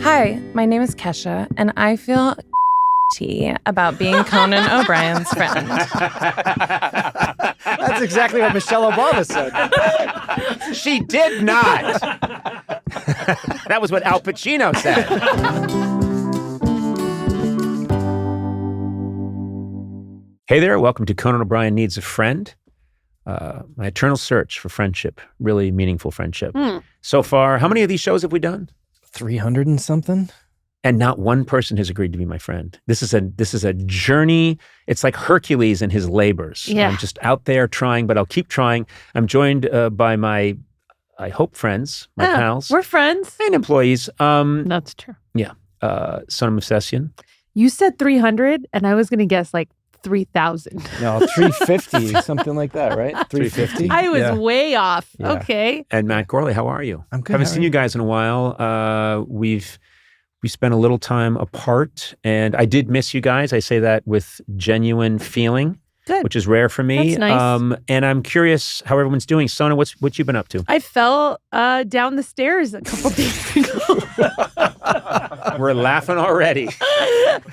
Hi, my name is Kesha, and I feel about being Conan O'Brien's friend. That's exactly what Michelle Obama said. She did not. That was what Al Pacino said. Hey there, welcome to Conan O'Brien Needs a Friend. My eternal search for friendship, really meaningful friendship. So far, how many of these shows have we done? 300 and something? And not one person has agreed to be my friend. This is a journey. It's like Hercules and his labors. Yeah. I'm just out there trying, but I'll keep trying. I'm joined by my, I hope, friends, my pals. We're friends. And employees. That's true. Yeah. Sona Movsesian. You said 300, and I was going to guess like 3,000. No, 350, something like that, right? 350? I was way off. Yeah. Okay. And Matt Gourley, how are you? I'm good. Haven't How are seen you guys in a while. We spent a little time apart, and I did miss you guys. I say that with genuine feeling, Good. which is rare for me. That's nice. And I'm curious how everyone's doing. Sona, what you been up to? I fell down the stairs a couple days ago. We're laughing already.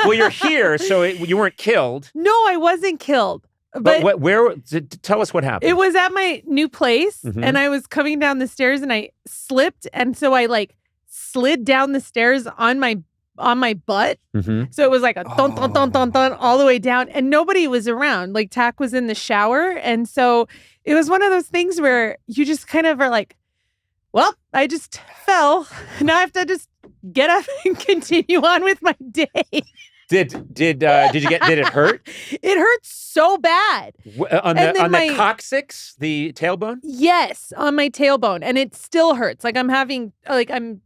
Well, you're here, so you weren't killed. No, I wasn't killed. But where? Tell us what happened. It was at my new place, Mhm. and I was coming down the stairs, and I slipped, and so I slid down the stairs on my butt. Mm-hmm. So it was like a dun dun dun dun dun all the way down, and nobody was around. Like TiK was in the shower, and so it was one of those things where you just kind of are like, "Well, I just fell. Now I have to just get up and continue on with my day." Did it hurt? It hurt so bad. On the coccyx, the tailbone? Yes, on my tailbone, and it still hurts. Like I'm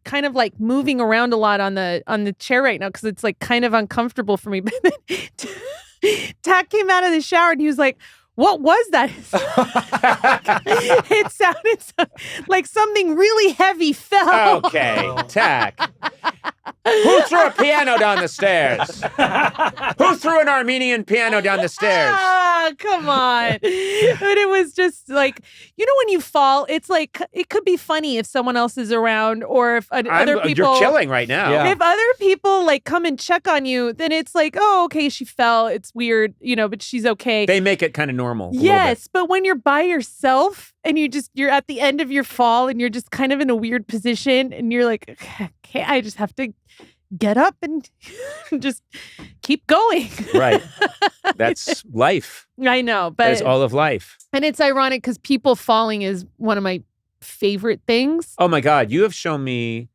kind of like moving around a lot on the chair right now because it's like kind of uncomfortable for me. But then TiK came out of the shower and he was like, "What was that?" It sounded like something really heavy fell. Okay, TiK. Who threw a piano down the stairs? Who threw an Armenian piano down the stairs? Ah, come on. But it was just like, when you fall, it's like, it could be funny if someone else is around or if other people. You're chilling right now. Yeah. If other people come and check on you, then it's like, oh, okay, she fell. It's weird, but she's okay. They make it kind of normal. Yes, but when you're by yourself and you're at the end of your fall and you're just kind of in a weird position and you're like, okay, I just have to get up and just keep going. Right. That's life. I know, but That's all of life. and it's ironic because people falling is one of my favorite things. Oh my God, you have shown me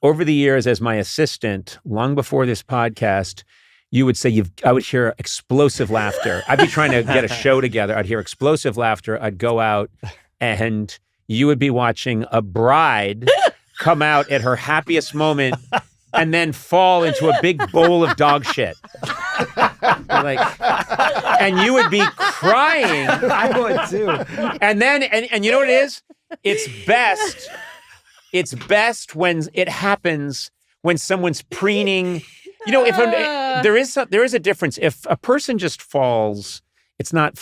over the years as my assistant, long before this podcast, you would say I would hear explosive laughter. I'd be trying to get a show together. I'd hear explosive laughter. I'd go out and you would be watching a bride come out at her happiest moment and then fall into a big bowl of dog shit. And you would be crying. I would too. And then, and you know what it is? It's best when it happens when someone's preening. If there is a difference. If a person just falls, it's not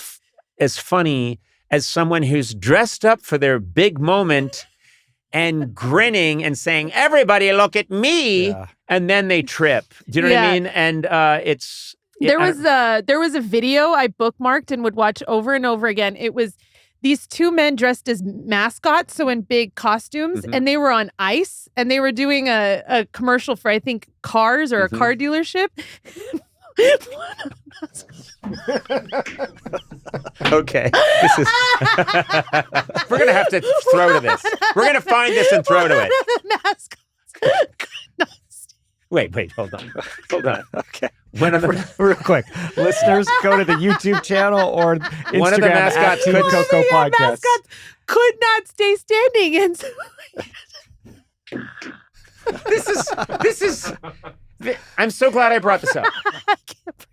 as funny as someone who's dressed up for their big moment and grinning and saying, "Everybody look at me," and then they trip. Do you know what I mean? And there was a video I bookmarked and would watch over and over again. It was these two men dressed as mascots, so in big costumes, and they were on ice, and they were doing a commercial for, I think, cars or a car dealership. Okay. This is we're gonna have to throw to this. We're gonna find this and throw to it. The mascots. Wait, hold on. Okay. One of the Real quick. Listeners, go to the YouTube channel or Instagram One of the mascots at could- TiK ToK Podcast. Mascots could not stay standing, and so this is I'm so glad I brought this up. I can't breathe.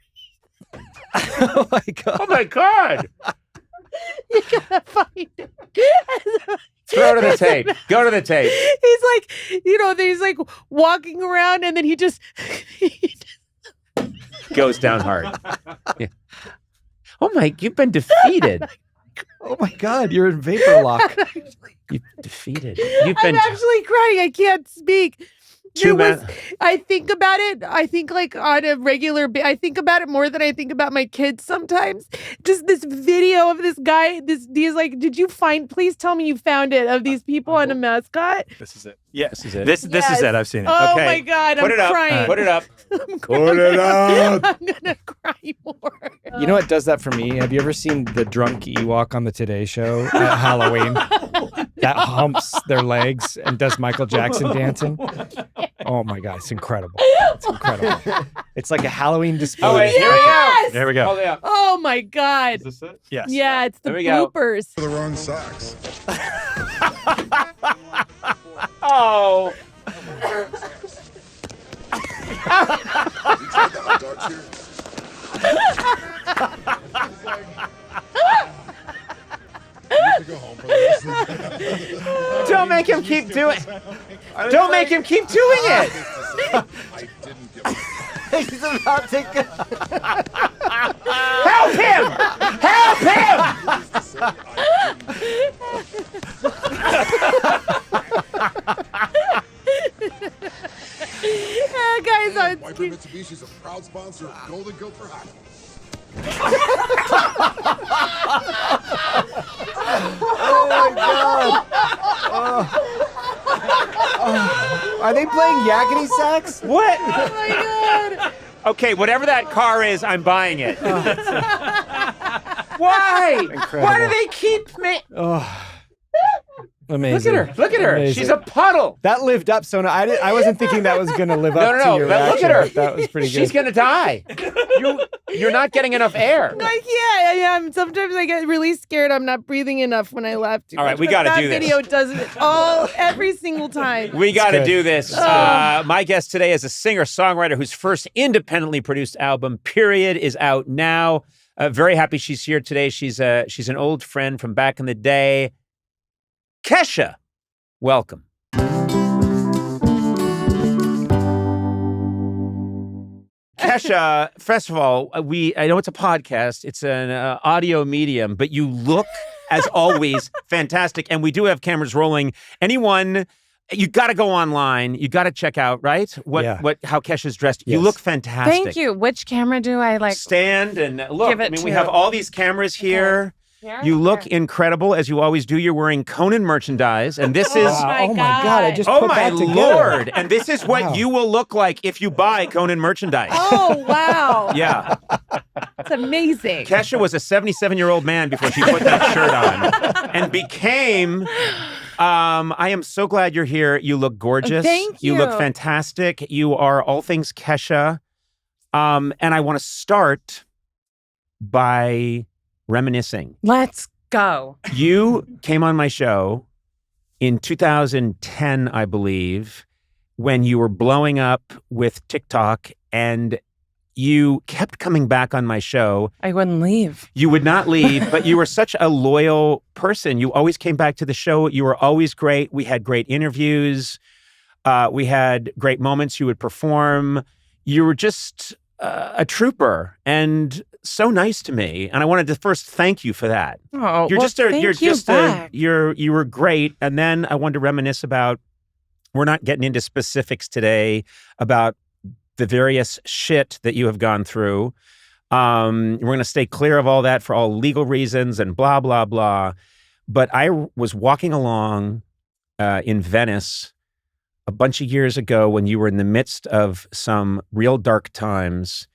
Oh my God. Oh my God. You gotta find it. Throw to the tape. Go to the tape. He's like, he's like walking around and then he just Goes down hard. Yeah. Oh my, you've been defeated. Oh my God, you're in vapor lock. You've defeated. I'm actually crying. I can't speak. I think about it. I think like on a regular, I think about it more than I think about my kids sometimes. Just this video of this guy, these like, please tell me you found it, of these people on a mascot. This is it. Yeah, this is it. This is it. I've seen it. Oh Okay. my God, Put I'm it up. crying. Put it up. Put it up. I'm gonna cry more. You know what does that for me? Have you ever seen the drunk Ewok on the Today Show at Halloween? That humps their legs and does Michael Jackson dancing. Oh my God, it's incredible. It's incredible. It's like a Halloween display. Oh, wait, Yes! There we go. Hold it up. Oh my God. Is this it? Yes. Yeah, it's the There we go. bloopers. The wrong socks. Oh. Don't make him keep doing it. Don't make him keep doing it. He's about to go. Help him! Help him! Guys, Wiper Mitsubishi is a proud sponsor of Golden Goat for Hockey. Oh my God. Are they playing yakety sax? What? oh my God. Okay, whatever that car is, I'm buying it. Why? Incredible. Why do they keep me? Oh, amazing. Look at her. Amazing. She's a puddle. That lived up, Sona. I wasn't thinking that was going to live up to your but look reaction, at her. but that was pretty good. She's gonna die. You're not getting enough air. Like, yeah, I am. Sometimes I get really scared I'm not breathing enough when I laugh too All right, much, we but gotta that do this. video does it every single time. We got to good. do this. My guest today is a singer-songwriter whose first independently produced album, Period, is out now. Very happy she's here today. She's an old friend from back in the day. Kesha, welcome. Kesha, first of all, I know it's a podcast. It's an audio medium, but you look, as always, fantastic. And we do have cameras rolling. Anyone, you got to go online. You got to check out, right? How Kesha's dressed. You Yes. look fantastic. Thank you. Which camera do I like? Stand and look. Give it we to- have all these cameras here. Here? You look Here. incredible, as you always do. You're wearing Conan merchandise, and this is. Wow. Oh my God! I just Oh put my that together. Lord! And this is what Wow. you will look like if you buy Conan merchandise. Oh, wow. Yeah. That's amazing. Kesha was a 77-year-old man before she put that shirt on and became. I am so glad you're here. You look gorgeous. Thank You look you. fantastic. You are all things Kesha. And I want to start by reminiscing. Let's go. You came on my show in 2010, I believe, when you were blowing up with TiK ToK, and you kept coming back on my show. I wouldn't leave. You would not leave, but you were such a loyal person. You always came back to the show. You were always great. We had great interviews. We had great moments. You would perform. You were just a trooper and so nice to me. And I wanted to first thank you for that. Oh, You're well, just a, thank you're you just back. you were great. And then I wanted to reminisce about, we're not getting into specifics today about the various shit that you have gone through. We're going to stay clear of all that for all legal reasons and blah, blah, blah. But I was walking along in Venice a bunch of years ago when you were in the midst of some real dark times,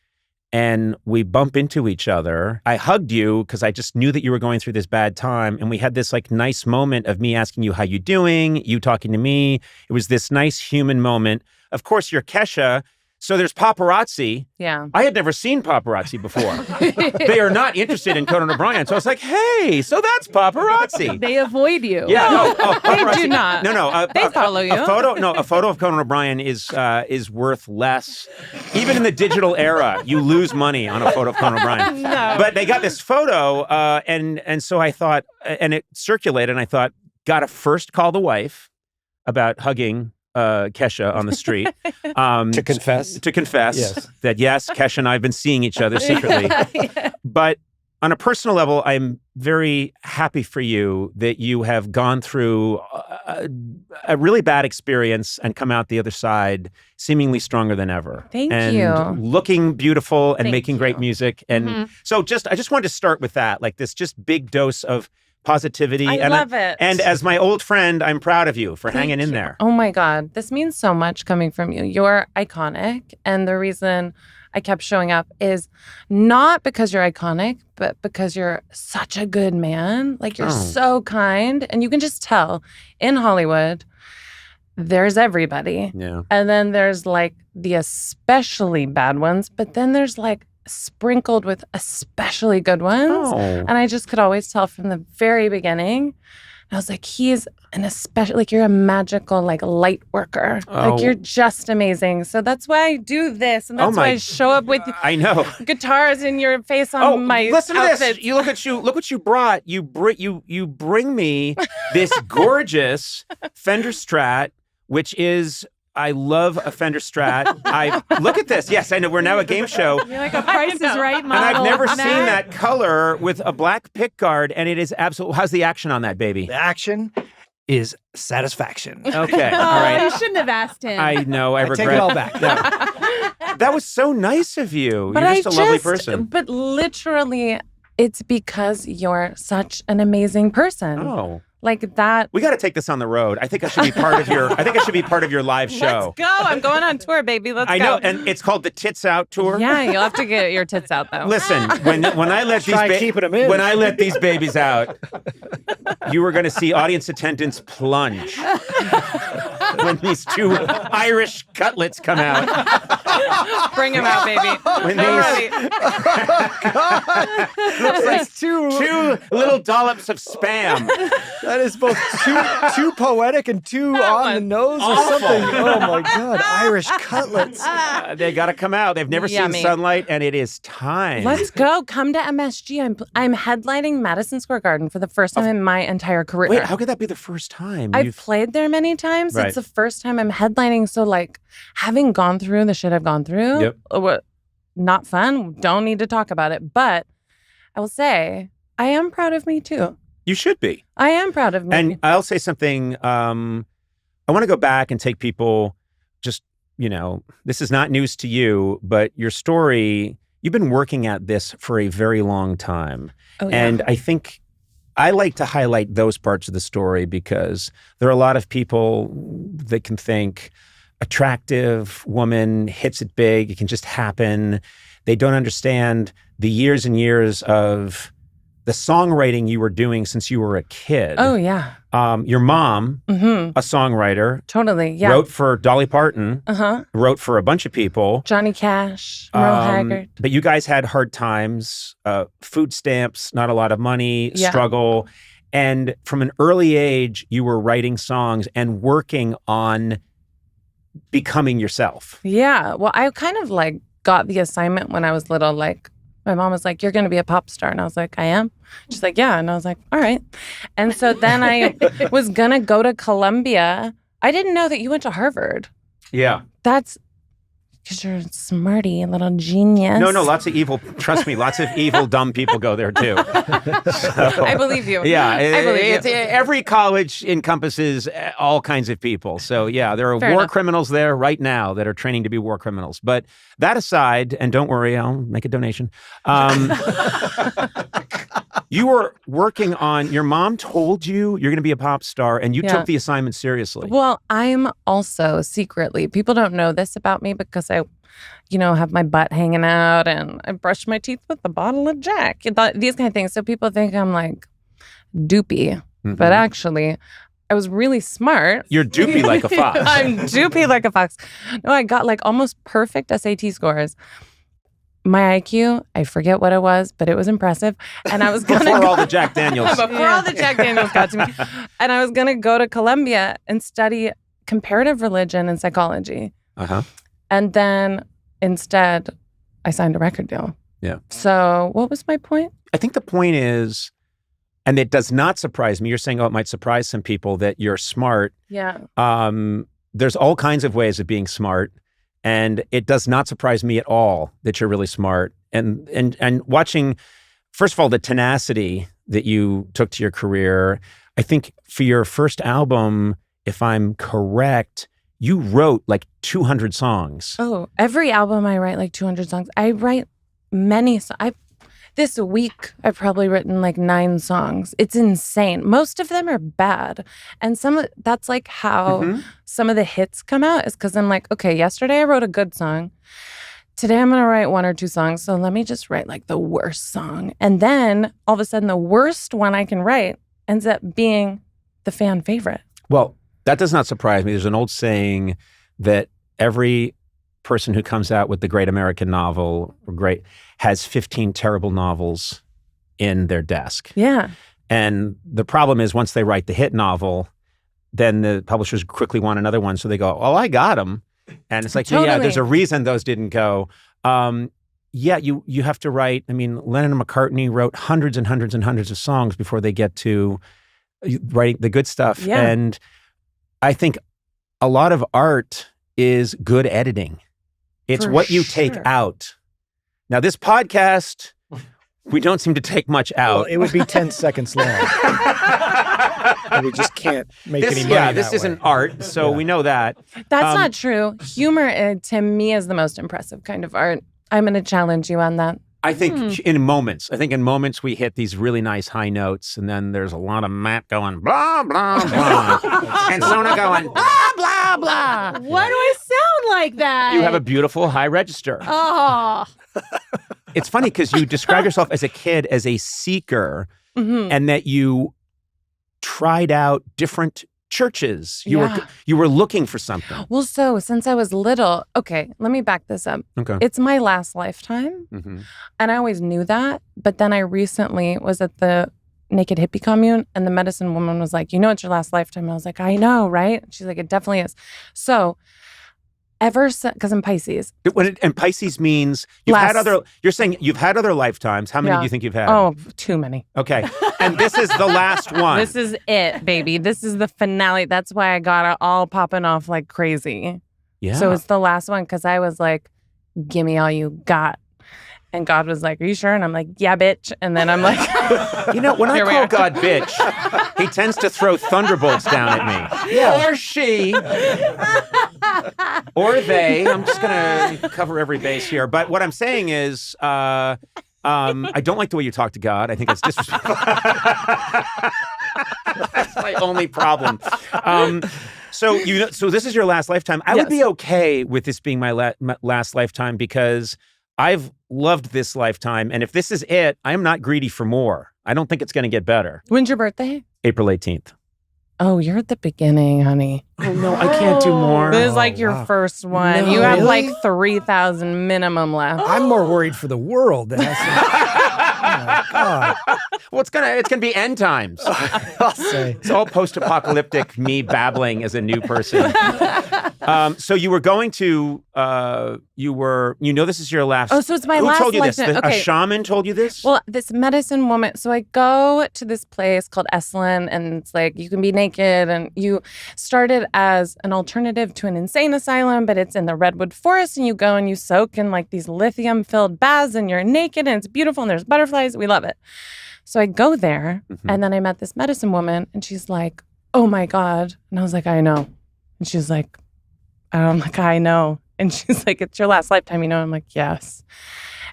and we bump into each other. I hugged you because I just knew that you were going through this bad time. And we had this like nice moment of me asking you how you doing, you talking to me. It was this nice human moment. Of course, you're Kesha. So there's paparazzi. Yeah. I had never seen paparazzi before. They are not interested in Conan O'Brien. So I was like, hey, so that's paparazzi. They avoid you. Yeah, They paparazzi. do not. No. They follow you. A photo of Conan O'Brien is worth less. Even in the digital era, you lose money on a photo of Conan O'Brien. No. But they got this photo, and so I thought, and it circulated, and I thought, gotta first call the wife about hugging Kesha on the street. To confess? To confess Yes. that, yes, Kesha and I have been seeing each other secretly. Yeah. But on a personal level, I'm very happy for you that you have gone through a really bad experience and come out the other side seemingly stronger than ever. Thank and you. Looking beautiful and Thank making great you. music. And so I just wanted to start with that, like this just big dose of positivity. I and love it. And as my old friend, I'm proud of you for hanging in there. Oh my God. This means so much coming from you. You're iconic. And the reason I kept showing up is not because you're iconic, but because you're such a good man. Like you're so kind. And you can just tell in Hollywood, there's everybody. Yeah. And then there's like the especially bad ones, but then there's like sprinkled with especially good ones. Oh. And I just could always tell from the very beginning. I was like, he's an especially, like you're a magical, like light worker. Oh. Like you're just amazing. So that's why I do this. And that's why I show up with I know. guitars in your face on my listen outfits. to this. Look what you brought. You bring me this gorgeous Fender Strat, which is, I love a Fender Strat. Look at this. Yes, I know. We're now a game show. You're like a Price is Right model. And I've never Matt. seen that color with a black pick guard, and it is absolute. How's the action on that, baby? The action is satisfaction. Okay, Oh, all right. you shouldn't have asked him. I know. I regret take it all back. That was so nice of you. But You're just a lovely person. But literally, it's because you're such an amazing person. Oh. Like that. We got to take this on the road. I think I should be part of your. I think I should be part of your live show. Let's go. I'm going on tour, baby. Let's go. I know, and it's called the Tits Out Tour. Yeah, you'll have to get your tits out though. Listen, when I let Try these keeping 'em in. when I let these babies out, you were going to see audience attendance plunge when these two Irish cutlets come out. Bring him out, baby. When I'm these ready. Looks like two little dollops of spam. That is both too poetic and too on the nose or awful. something. Oh my God, Irish cutlets. They got to come out. They've never Yummy. seen sunlight, and it is time. Let's go. Come to MSG. I'm headlining Madison Square Garden for the first time in my entire career. Wait, how could that be the first time? I've played there many times. Right. It's the first time I'm headlining. So like having gone through the shit I've gone through, Yep. Not fun. Don't need to talk about it. But I will say I am proud of me too. You should be. I am proud of me. And I'll say something. I want to go back and take people just, this is not news to you, but your story, you've been working at this for a very long time. Oh, yeah. And I think I like to highlight those parts of the story because there are a lot of people that can think attractive woman hits it big. It can just happen. They don't understand the years and years of the songwriting you were doing since you were a kid. Oh, yeah. Your mom, a songwriter, Totally. Yeah. wrote for Dolly Parton, Uh-huh. wrote for a bunch of people. Johnny Cash, Merle Haggard. But you guys had hard times, food stamps, not a lot of money, Yeah. struggle. And from an early age, you were writing songs and working on becoming yourself. Yeah. Well, I kind of like got the assignment when I was little. Like my mom was like, "You're going to be a pop star." And I was like, "I am?" She's like, "Yeah." And I was like, "All right." And so then I was going to go to Columbia. I didn't know that you went to Harvard. Yeah. That's because you're a smarty, a little genius. No, lots of evil, trust me, lots of evil, dumb people go there too. So, I believe you. yeah. I believe you. Every college encompasses all kinds of people. So yeah, there are Fair war enough. criminals there right now that are training to be war criminals. But that aside, and don't worry, I'll make a donation. You were working on, your mom told you you're going to be a pop star and you Yeah. took the assignment seriously. Well, I'm also secretly, people don't know this about me because I, have my butt hanging out and I brush my teeth with a bottle of Jack. These kind of things. So people think I'm like doopy. Mhm. But actually, I was really smart. You're doopy like a fox. I'm doopy like a fox. No, I got like almost perfect SAT scores. My IQ, I forget what it was, but it was impressive. And I was going Before to all the Jack Daniels. before all the Jack Daniels got to me. And I was going to go to Columbia and study comparative religion and psychology. Uh-huh. And then instead, I signed a record deal. Yeah. So what was my point? I think the point is, and it does not surprise me, you're saying, it might surprise some people that you're smart. Yeah. There's all kinds of ways of being smart. And it does not surprise me at all that you're really smart. And watching first of all, the tenacity that you took to your career. I think for your first album, if I'm correct, you wrote like 200 songs. Oh, every album I write like 200 songs. I write many songs. This week, I've probably written like 9 songs. It's insane. Most of them are bad. And that's like how some of the hits come out is because I'm like, okay, yesterday I wrote a good song. Today I'm going to write 1 or 2 songs. So let me just write like the worst song. And then all of a sudden, the worst one I can write ends up being the fan favorite. Well, that does not surprise me. There's an old saying that every person who comes out with the great American novel has 15 terrible novels in their desk. Yeah. And the problem is once they write the hit novel, then the publishers quickly want another one. So they go, oh, I got them. And it's like, Totally. yeah, there's a reason those didn't go. Yeah, you have to write. I mean, Lennon and McCartney wrote hundreds and hundreds and hundreds of songs before they get to writing the good stuff. Yeah. And I think a lot of art is good editing. It's For what you take sure. out. Now, this podcast, we don't seem to take much out. Well, it would be 10 seconds long. And we just can't make any money. Yeah, this that way. isn't art, so we know that. That's not true. Humor, to me, is the most impressive kind of art. I'm going to challenge you on that. I think in moments we hit these really nice high notes, and then there's a lot of Matt going blah blah blah, and Sona going blah blah blah. Why do I sound like that? You have a beautiful high register. Oh. It's funny because you describe yourself as a kid as a seeker, and that you tried out different churches. You were looking for something. Well, so since I was little, okay, let me back this up. Okay. It's my last lifetime, and I always knew that. But then I recently was at the Naked Hippie Commune, and the medicine woman was like, "You know, it's your last lifetime." And I was like, "I know, right?" She's like, "It definitely is." So ever since, because I'm Pisces. And Pisces means you've had Less. other. You're saying you've had other lifetimes. How many Yeah. do you think you've had? Oh, too many. Okay. And this is the last one. This is it, baby. This is the finale. That's why I got it all popping off like crazy. Yeah. So it's the last one because I was like, "Give me all you got." And God was like, "Are you sure?" And I'm like, "Yeah, bitch." And then I'm like, You know, when I Here we call are. God bitch, he tends to throw thunderbolts down at me. Yeah. Or she. Or they. I'm just going to cover every base here. But what I'm saying is, I don't like the way you talk to God. I think it's disrespectful. That's my only problem. So this is your last lifetime. I would be okay with this being my last lifetime because I've loved this lifetime. And if this is it, I am not greedy for more. I don't think it's going to get better. "When's your birthday?" April 18th. Oh, you're at the beginning, honey. Oh, no, I can't do more. This is like your wow. first one. No. You have Really? like 3,000 minimum left. I'm more worried for the world that has to. Oh my God. Well, it's gonna be end times. I'll say. It's all post-apocalyptic, me babbling as a new person. So you were going to, this is your last. Oh, so it's my Who last told you this? lifetime. A Okay. shaman told you this? Well, this medicine woman. So I go to this place called Esalen, and it's like you can be naked, and you started as an alternative to an insane asylum, but it's in the redwood forest, and you go and you soak in like these lithium-filled baths, and you're naked, and it's beautiful, and there's butterflies. We love it. So I go there, and then I met this medicine woman, and she's like, "Oh my God," and I was like, "I know," and she's like, "I'm like, I know," and she's like, "It's your last lifetime, you know?" I'm like, "Yes."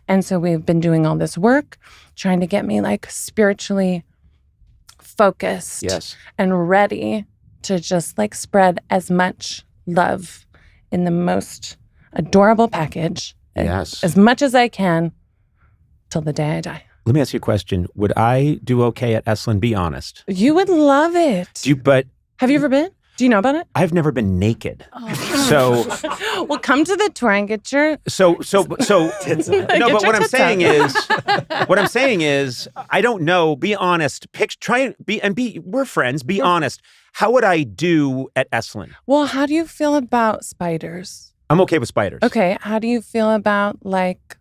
And so we've been doing all this work, trying to get me like spiritually focused and ready to just like spread as much love in the most adorable package as much as I can till the day I die. Let me ask you a question. Would I do okay at Esalen? Be honest. You would love it. But Have you ever been? Do you know about it? I've never been naked. So Well, come to the tour and get your... no, but what I'm saying is, I don't know. Be honest. We're friends. Be honest. How would I do at Esalen? Well, how do you feel about spiders? I'm okay with spiders. Okay, how do you feel about like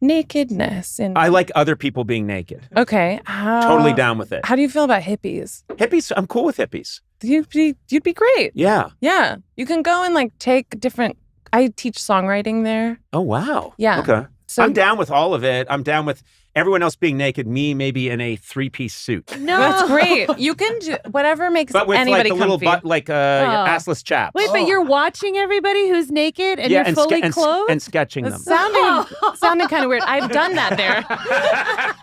nakedness? And I like other people being naked. okay, Totally down with it. How do you feel about hippies? Hippies, I'm cool with hippies. You'd be great. Yeah. Yeah, you can go and like take different. I teach songwriting there. Oh, wow. Yeah. Okay. So I'm down with all of it. I'm down with everyone else being naked, me maybe in a 3-piece suit. No. That's great. You can do whatever makes But with anybody like the little comfy. butt, like assless chaps. Wait, but you're watching everybody who's naked and yeah, you're fully clothed? and sketching them. It sounded kind of weird. I've done that there.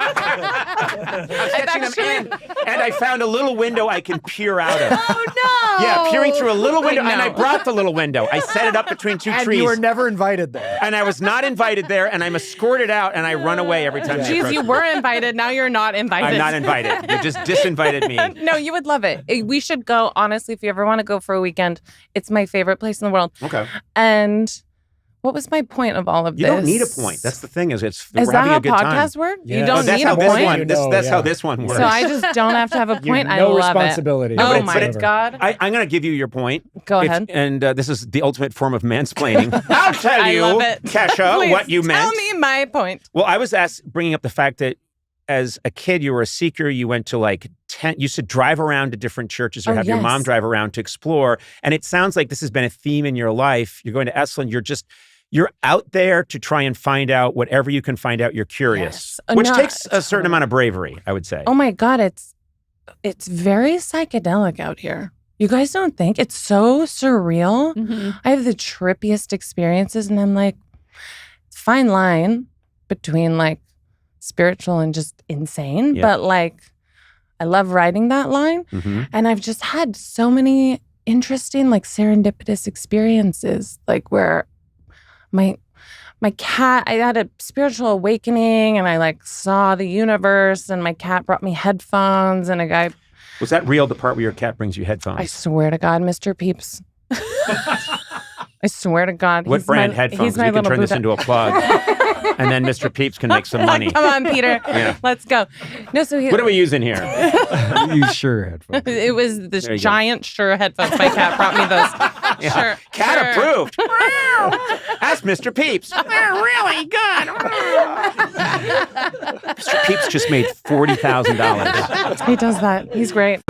I'm sketching them and I found a little window I can peer out of. Oh, no. Yeah, peering through a little window, and I know. brought the little window. I set it up between two And trees. you were never invited there. And I was not invited there, and I'm escorted out, and I run away every time. Geez, you were invited. Now you're not invited. I'm not invited. You just disinvited me. No, you would love it. We should go, honestly, if you ever want to go for a weekend. It's my favorite place in the world. Okay. And what was my point of all of You this? don't need a point. That's the thing. Is Is we're that having how a good time. podcasts work? Yeah. You Oh, don't that's need how a this point. one. That's how this one works. So I just don't have to have a point. I no love responsibility. it. No, Oh but my it's- God. I'm going to give you your point. Go If- ahead. And this is the ultimate form of mansplaining. I'll tell I you, love it. Kesha, Please what you meant. Tell me my point. Well, I was bringing up the fact that as a kid, you were a seeker. You went to like you used to drive around to different churches or Oh, have your mom yes. drive around to explore. And it sounds like this has been a theme in your life. You're going to Esalen. You're out there to try and find out whatever you can find out. You're curious, Yes. which No, takes a certain amount of bravery, I would say. Oh my God, it's very psychedelic out here. You guys don't think? It's so surreal. Mhm. I have the trippiest experiences, and I'm like, fine line between like spiritual and just insane. Yeah. But like, I love riding that line. Mhm. And I've just had so many interesting, like serendipitous experiences, like where my cat, I had a spiritual awakening and I like saw the universe, and my cat brought me headphones, and a guy, Was that real, the part where your cat brings you headphones? I swear to God, Mr. Peeps. I swear to God. What he's brand my, headphones? He's my We can little turn this Buddha. into a plug. And then Mr. Peeps can make some money. Come on, Peter. Yeah. Let's go. No, so he, What are we using here? You sure headphones. it was this There you go. giant Shure headphones. My cat brought me those. Yeah. Sure. Cat Sure. approved. Ask Mr. Peeps. They're really good. Mr. Peeps just made $40,000. He does that. He's great.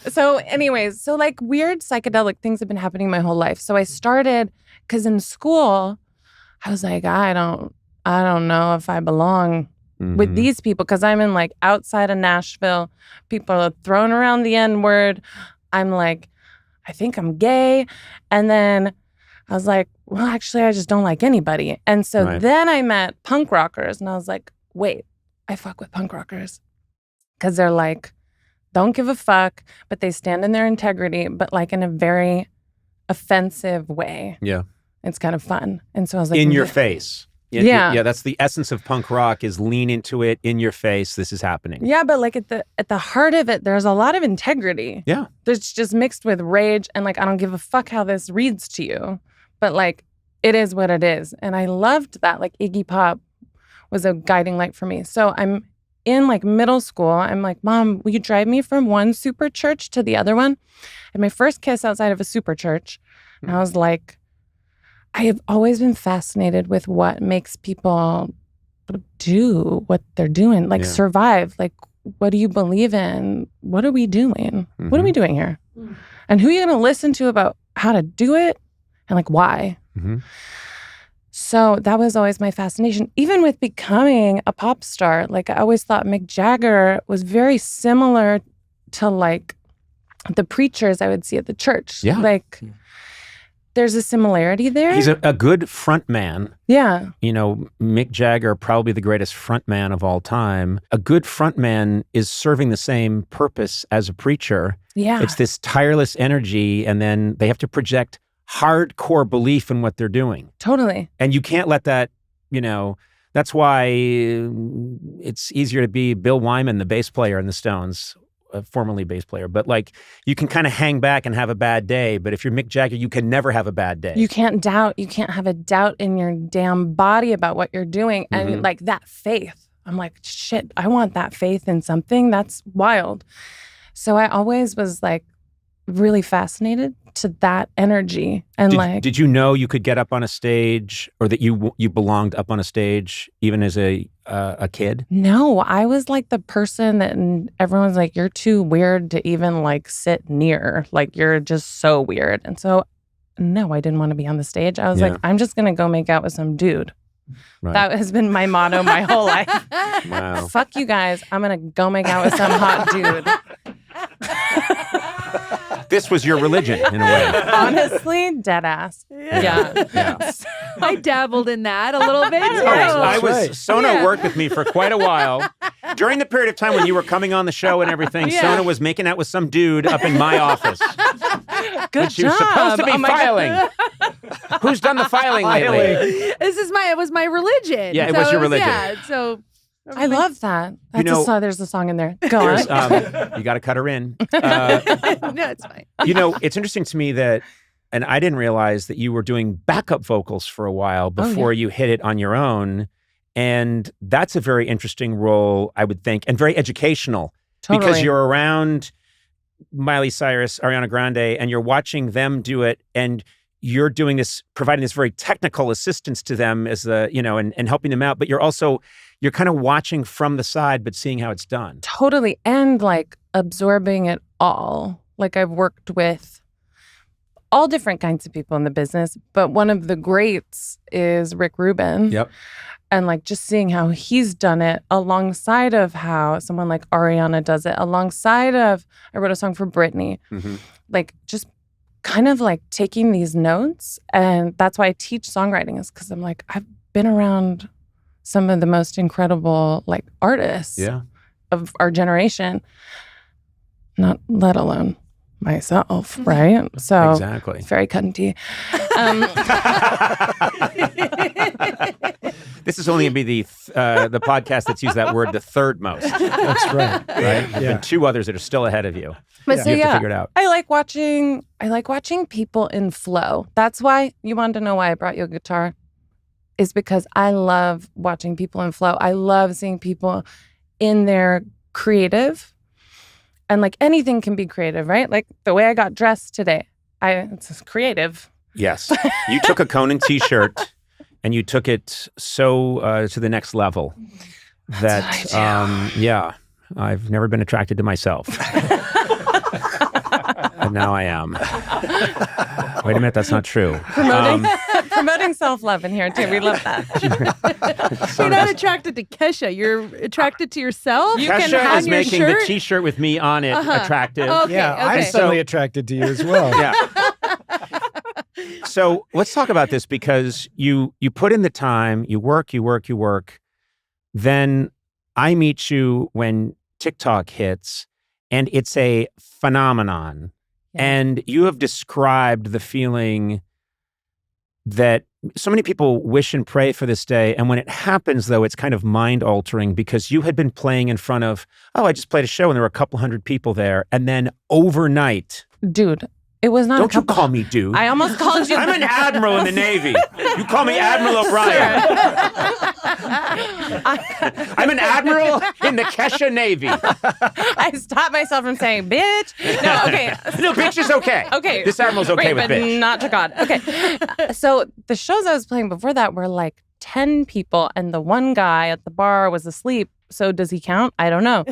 So anyways, so like weird psychedelic things have been happening my whole life. So I started, because in school, I was like, I don't know if I belong with Mhm. these people, because I'm in like outside of Nashville. People are throwing around the N-word. I'm like, I think I'm gay. And then I was like, well, actually, I just don't like anybody. And so Right. then I met punk rockers, and I was like, wait, I fuck with punk rockers. Because they're like, don't give a fuck, but they stand in their integrity, but like in a very offensive way. Yeah. It's kind of fun. And so I was like, In your face. Yeah. Yeah, that's the essence of punk rock, is lean into it, in your face, this is happening. yeah, but like at the heart of it, there's a lot of integrity. Yeah. There's just mixed with rage and like, I don't give a fuck how this reads to you, but like, it is what it is. And I loved that. Like Iggy Pop was a guiding light for me. So I'm in like middle school. I'm like, Mom, will you drive me from one super church to the other one? And my first kiss outside of a super church. And I was like, I have always been fascinated with what makes people do what they're doing, like Yeah. survive. Like, what do you believe in? What are we doing? What are we doing here? Mm. And who are you going to listen to about how to do it and like why? Mhm. So that was always my fascination. Even with becoming a pop star, like I always thought Mick Jagger was very similar to like the preachers I would see at the church. Yeah. Like there's a similarity there. He's a good front man. Yeah. You know, Mick Jagger, probably the greatest front man of all time. A good front man is serving the same purpose as a preacher. Yeah. It's this tireless energy, and then they have to project hardcore belief in what they're doing. Totally. And you can't let that, you know, that's why it's easier to be Bill Wyman, the bass player in the Stones, formerly bass player. But like, you can kind of hang back and have a bad day. But if you're Mick Jagger, you can never have a bad day. You can't doubt. You can't have a doubt in your damn body about what you're doing. And Mhm. like that faith, I'm like, shit, I want that faith in something. That's wild. So I always was like really fascinated to that energy. And Did you know you could get up on a stage, or that you belonged up on a stage even as a kid? no, I was like the person that everyone's like, you're too weird to even like sit near. Like you're just so weird. And so no, I didn't want to be on the stage. I was Yeah. like, I'm just going to go make out with some dude. Right. That has been my motto my whole life. Wow. Fuck you guys. I'm going to go make out with some hot dude. This was your religion in a way. Honestly, dead ass. Yeah. Yeah. I dabbled in that a little bit too. I was right. Sona Yeah. worked with me for quite a while. During the period of time when you were coming on the show and everything, Yeah. Sona was making out with some dude up in my office. Good When she was supposed to be Oh my God. filing. Who's done the filing lately? It was my religion. Yeah, it was your religion. Yeah, so I love that. That's know- a song. There's a song in there. Go on. There's, you got to cut her in. no, it's fine. It's interesting to me that, and I didn't realize that you were doing backup vocals for a while before you hit it on your own. And that's a very interesting role, I would think, and very educational because Totally. you're around Miley Cyrus, Ariana Grande, and you're watching them do it, and you're doing this, providing this very technical assistance to them as the, and helping them out. But you're kind of watching from the side, but seeing how it's done. Totally. And like absorbing it all. Like I've worked with all different kinds of people in the business, but one of the greats is Rick Rubin. Yep. And like just seeing how he's done it alongside of how someone like Ariana does it, alongside of, I wrote a song for Britney, Mm-hmm. like just kind of like taking these notes. And that's why I teach songwriting, is because I'm like, I've been around some of the most incredible like artists Yeah. of our generation, not let alone myself, right? So Exactly. it's very cut and tea. This is only going to be the podcast that's used that word the third most, right? That's right. There's Yeah. been two others that are still ahead of you. But Yeah. so You have to yeah, figure it out. I like watching people in flow. That's why you wanted to know why I brought you a guitar, is because I love watching people in flow. I love seeing people in their creative, and like anything can be creative, right? Like the way I got dressed today, it's creative. Yes. You took a Conan t-shirt and you took it so to the next level that, what I yeah, I've never been attracted to myself. But now I am. Wait a minute, that's not true. Promoting self-love in here too. We love that. You're not attracted to Kesha. You're attracted to yourself. You can Kesha have is your making shirt? the t-shirt with me on it attractive. Okay, Yeah, I'm okay. suddenly attracted to you as well. Yeah. So let's talk about this, because you put in the time, you work. Then I meet you when TiK ToK hits, and it's a phenomenon. Yeah. And you have described the feeling that so many people wish and pray for this day. And when it happens, though, it's kind of mind-altering, because you had been playing in front of, I just played a show and there were a couple hundred people there. And then overnight, Dude, it was not. don't you call me dude. I almost called you. I'm an admiral in the Navy. You call me Admiral O'Brien. I'm an admiral in the Kesha Navy. I stopped myself from saying bitch. No, okay. No, bitch is okay. Okay. This admiral's okay with but bitch. not to God. Okay. So the shows I was playing before that were like 10 people, and the one guy at the bar was asleep. So does he count? I don't know.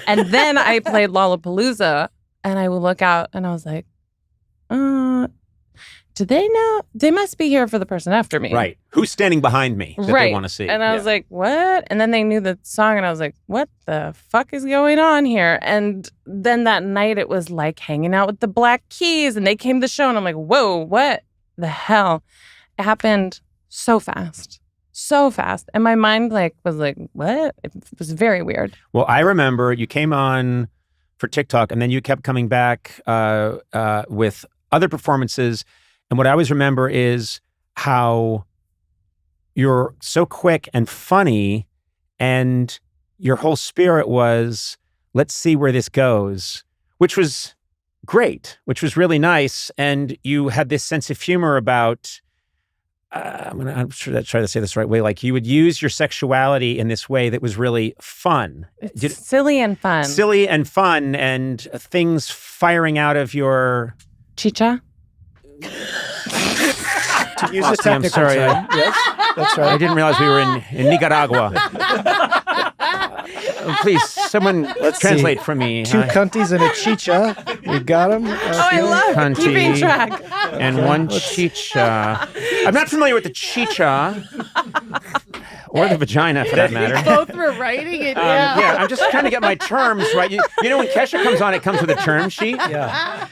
And then I played Lollapalooza, and I would look out and I was like, do they know? They must be here for the person after me. Right. Who's standing behind me that Right. they want to see? And I was like, what? And then they knew the song, and I was like, what the fuck is going on here? And then that night it was like hanging out with the Black Keys, and they came to the show, and I'm like, whoa, what the hell? It happened so fast. So fast. And my mind was like, what? It was very weird. Well, I remember you came on for TiK ToK, and then you kept coming back with other performances. And what I always remember is how you're so quick and funny, and your whole spirit was, let's see where this goes, which was great, which was really nice. And you had this sense of humor about, I'm sure that try to say this the right way. Like you would use your sexuality in this way that was really fun. It's silly and fun. Silly and fun, and things firing out of your... Chicha? To use a I'm technical sorry. term. Yes, that's I right. didn't realize we were in Nicaragua. Please, someone translate see. for me. 2 cunties and a chicha. We got them. Oh, I love Cunty. keeping track. And 1 chicha. I'm not familiar with the chicha or the vagina, for that matter. Both were writing it down. Yeah, I'm just trying to get my terms right. You know, when Kesha comes on, it comes with a term sheet. Yeah,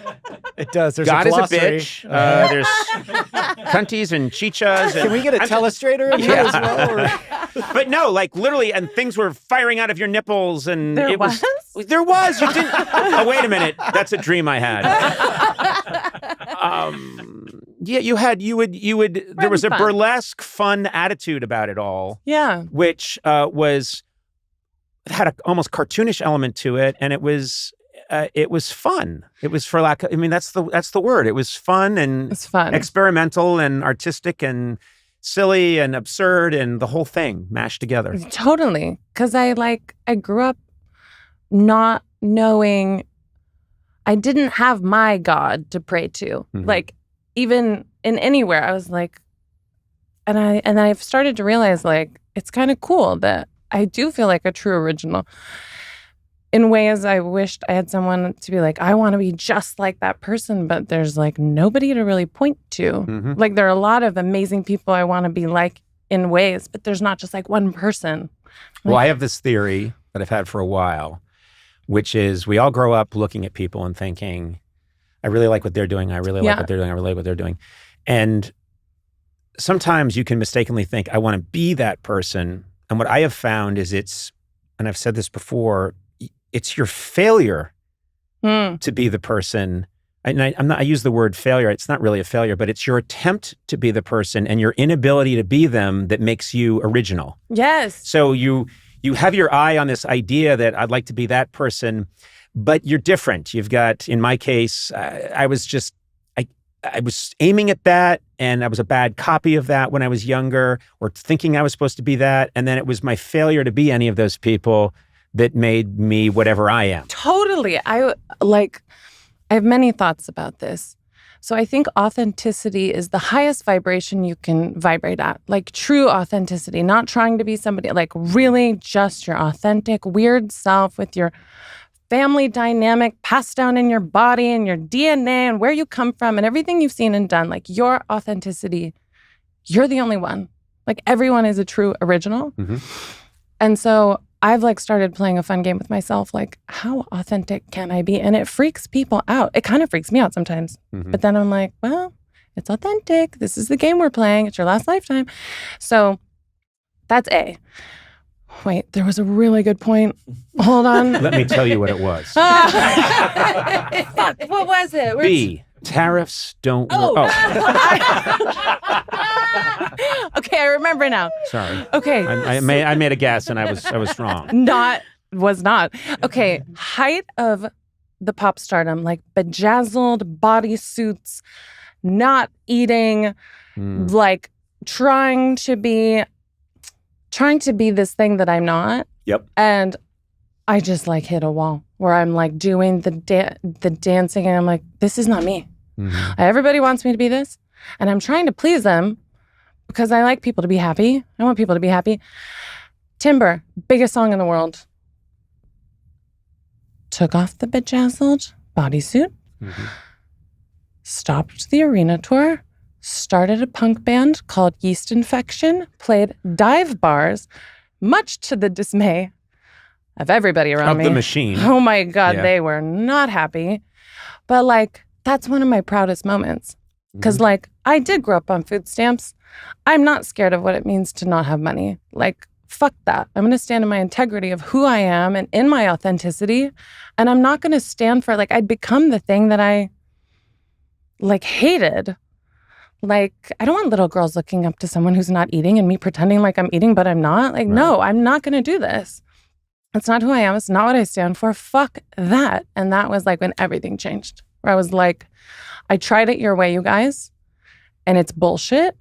it does. There's God a is a glossary. bitch. There's cunties and chichas. And Can we get a telestrator in here as well? Or? But no, like literally, and things were firing out of your nipples, and There it was. was? There was. You didn't. Oh, wait a minute. That's a dream I had. Yeah, you would. There was a fun. burlesque, fun attitude about it all, Yeah. which had an almost cartoonish element to it, and it was fun. It was for lack of, I mean, that's the word. It was fun and It's fun. experimental and artistic and silly and absurd and the whole thing mashed together. Totally. Because I grew up not knowing, I didn't have my God to pray to. Mhm. Like, even in anywhere, I was like, and I've started to realize, like, it's kind of cool that I do feel like a true original. In ways I wished I had someone to be like, I want to be just like that person, but there's like nobody to really point to. Mhm. Like, there are a lot of amazing people I want to be like in ways, but there's not just like one person. Well, I have this theory that I've had for a while, which is we all grow up looking at people and thinking, I really like what they're doing. I really like Yeah. what they're doing. I really like what they're doing. And sometimes you can mistakenly think, I want to be that person. And what I have found is and I've said this before, it's your failure to be the person. And I use the word failure. It's not really a failure, but it's your attempt to be the person and your inability to be them that makes you original. Yes. So you have your eye on this idea that I'd like to be that person, but you're different. You've got, in my case, I was aiming at that, and I was a bad copy of that when I was younger, or thinking I was supposed to be that, and then it was my failure to be any of those people that made me whatever I am. Totally. I have many thoughts about this. So I think authenticity is the highest vibration you can vibrate at, like true authenticity, not trying to be somebody, like really just your authentic, weird self with your family dynamic passed down in your body and your DNA and where you come from and everything you've seen and done. Like, your authenticity, you're the only one. Like, everyone is a true original. Mm-hmm. And so I've started playing a fun game with myself, like, how authentic can I be? And it freaks people out. It kind of freaks me out sometimes. Mm-hmm. But then I'm like, well, it's authentic. This is the game we're playing. It's your last lifetime. So that's A. Wait, there was a really good point. Hold on. Let me tell you what it was. Fuck, what was it? B, tariffs don't Oh. work. Okay, I remember now. Sorry. Okay. I made a guess and I was wrong. Was not. Okay, height of the pop stardom, like bejazzled bodysuits, not eating, like trying to be this thing that I'm not. Yep. And I just hit a wall where I'm doing the dancing and I'm like, this is not me. Mm-hmm. Everybody wants me to be this. And I'm trying to please them because I like people to be happy. I want people to be happy. Timber, biggest song in the world. Took off the bejazzled bodysuit, stopped the arena tour, started a punk band called Yeast Infection, played dive bars, much to the dismay of everybody around me. Of the machine. Oh my God, Yeah. they were not happy. But that's one of my proudest moments. Because I did grow up on food stamps. I'm not scared of what it means to not have money. Fuck that. I'm going to stand in my integrity of who I am and in my authenticity. And I'm not going to stand for, I'd become the thing that I, hated. I don't want little girls looking up to someone who's not eating and me pretending like I'm eating, but I'm not. No, I'm not going to do this. It's not who I am. It's not what I stand for. Fuck that. And that was when everything changed. Where I was I tried it your way, you guys, and it's bullshit.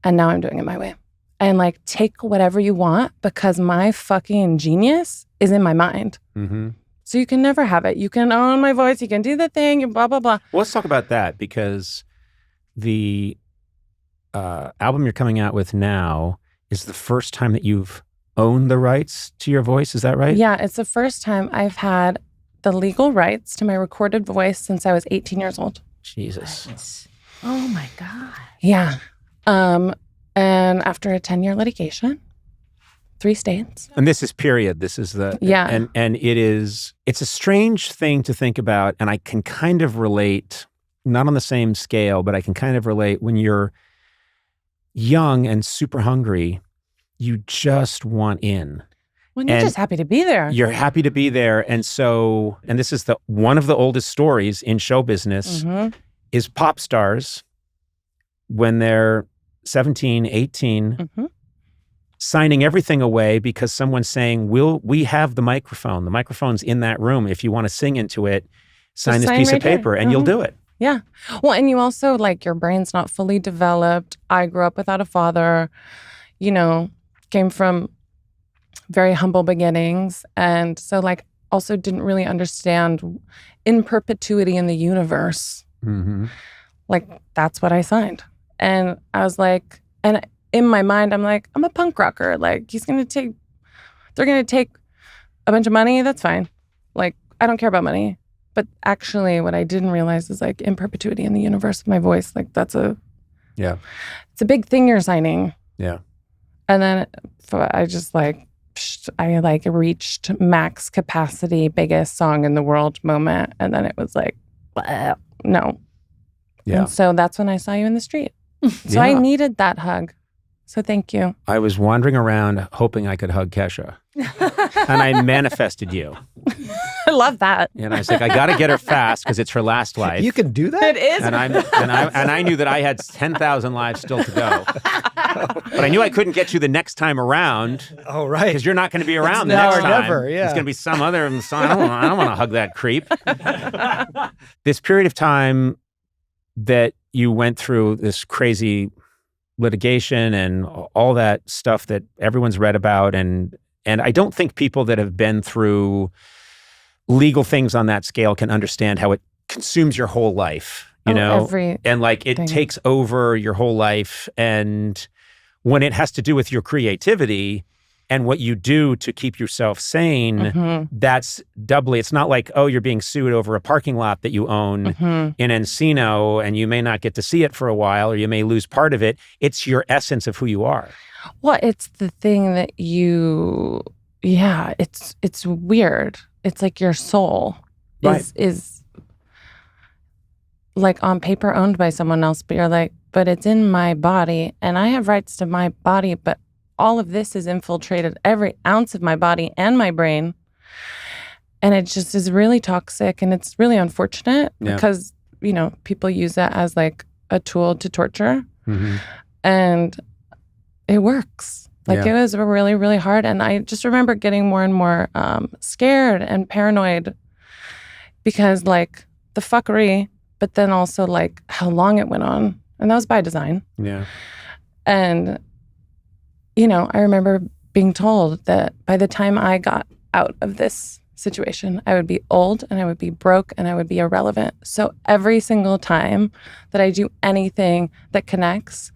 And now I'm doing it my way. And take whatever you want because my fucking genius is in my mind. Mm-hmm. So you can never have it. You can own my voice. You can do the thing, blah, blah, blah. Well, let's talk about that because the album you're coming out with now is the first time that you've own the rights to your voice. Is that right? Yeah, it's the first time I've had the legal rights to my recorded voice since I was 18 years old. Jesus. Oh my God. Yeah. And after a 10-year litigation, 3 states. And this is period. This is Yeah. And it's a strange thing to think about. And I can kind of relate, not on the same scale, but I can kind of relate when you're young and super hungry, you just want in. When you're just happy to be there. You're happy to be there. And so, and this is one of the oldest stories in show business is pop stars when they're 17, 18, signing everything away because someone's saying, we have the microphone. The microphone's in that room. If you want to sing into it, sign this piece of paper and you'll do it. Yeah. Well, and you also, like, your brain's not fully developed. I grew up without a father, came from very humble beginnings. And so, like, also didn't really understand in perpetuity in the universe. Like, that's what I signed. And I was like, and in my mind, I'm like, I'm a punk rocker. Like, they're going to take a bunch of money. That's fine. Like, I don't care about money. But actually, what I didn't realize is, like, in perpetuity in the universe of my voice, like, it's a big thing you're signing. Yeah. And then I just, like, I, like, reached max capacity, biggest song in the world moment. And then it was like, no. Yeah. And so that's when I saw you in the street. So I needed that hug. So thank you. I was wandering around hoping I could hug Kesha. And I manifested you. I love that. And I was like, I got to get her fast because it's her last life. You can do that? It is. And I knew that I had 10,000 lives still to go. But I knew I couldn't get you the next time around. Oh, right. Because you're not going to be around the now next or time. never, yeah. It's going to be some other. I don't want to hug that creep. This period of time that you went through this crazy litigation and all that stuff that everyone's read about, and I don't think people that have been through legal things on that scale can understand how it consumes your whole life, and like it takes over your whole life. And when it has to do with your creativity and what you do to keep yourself sane, that's doubly, it's not like, oh, you're being sued over a parking lot that you own in Encino and you may not get to see it for a while or you may lose part of it. It's your essence of who you are. Well, it's the thing that it's weird. It's like your soul is like on paper owned by someone else, but you're like, but it's in my body and I have rights to my body, but all of this has infiltrated every ounce of my body and my brain. And it just is really toxic and it's really unfortunate because, people use that as like a tool to torture. And it works. Like it was really, really hard. And I just remember getting more and more scared and paranoid because like the fuckery, but then also like how long it went on. And that was by design. Yeah. And I remember being told that by the time I got out of this situation, I would be old and I would be broke and I would be irrelevant. So every single time that I do anything that connects,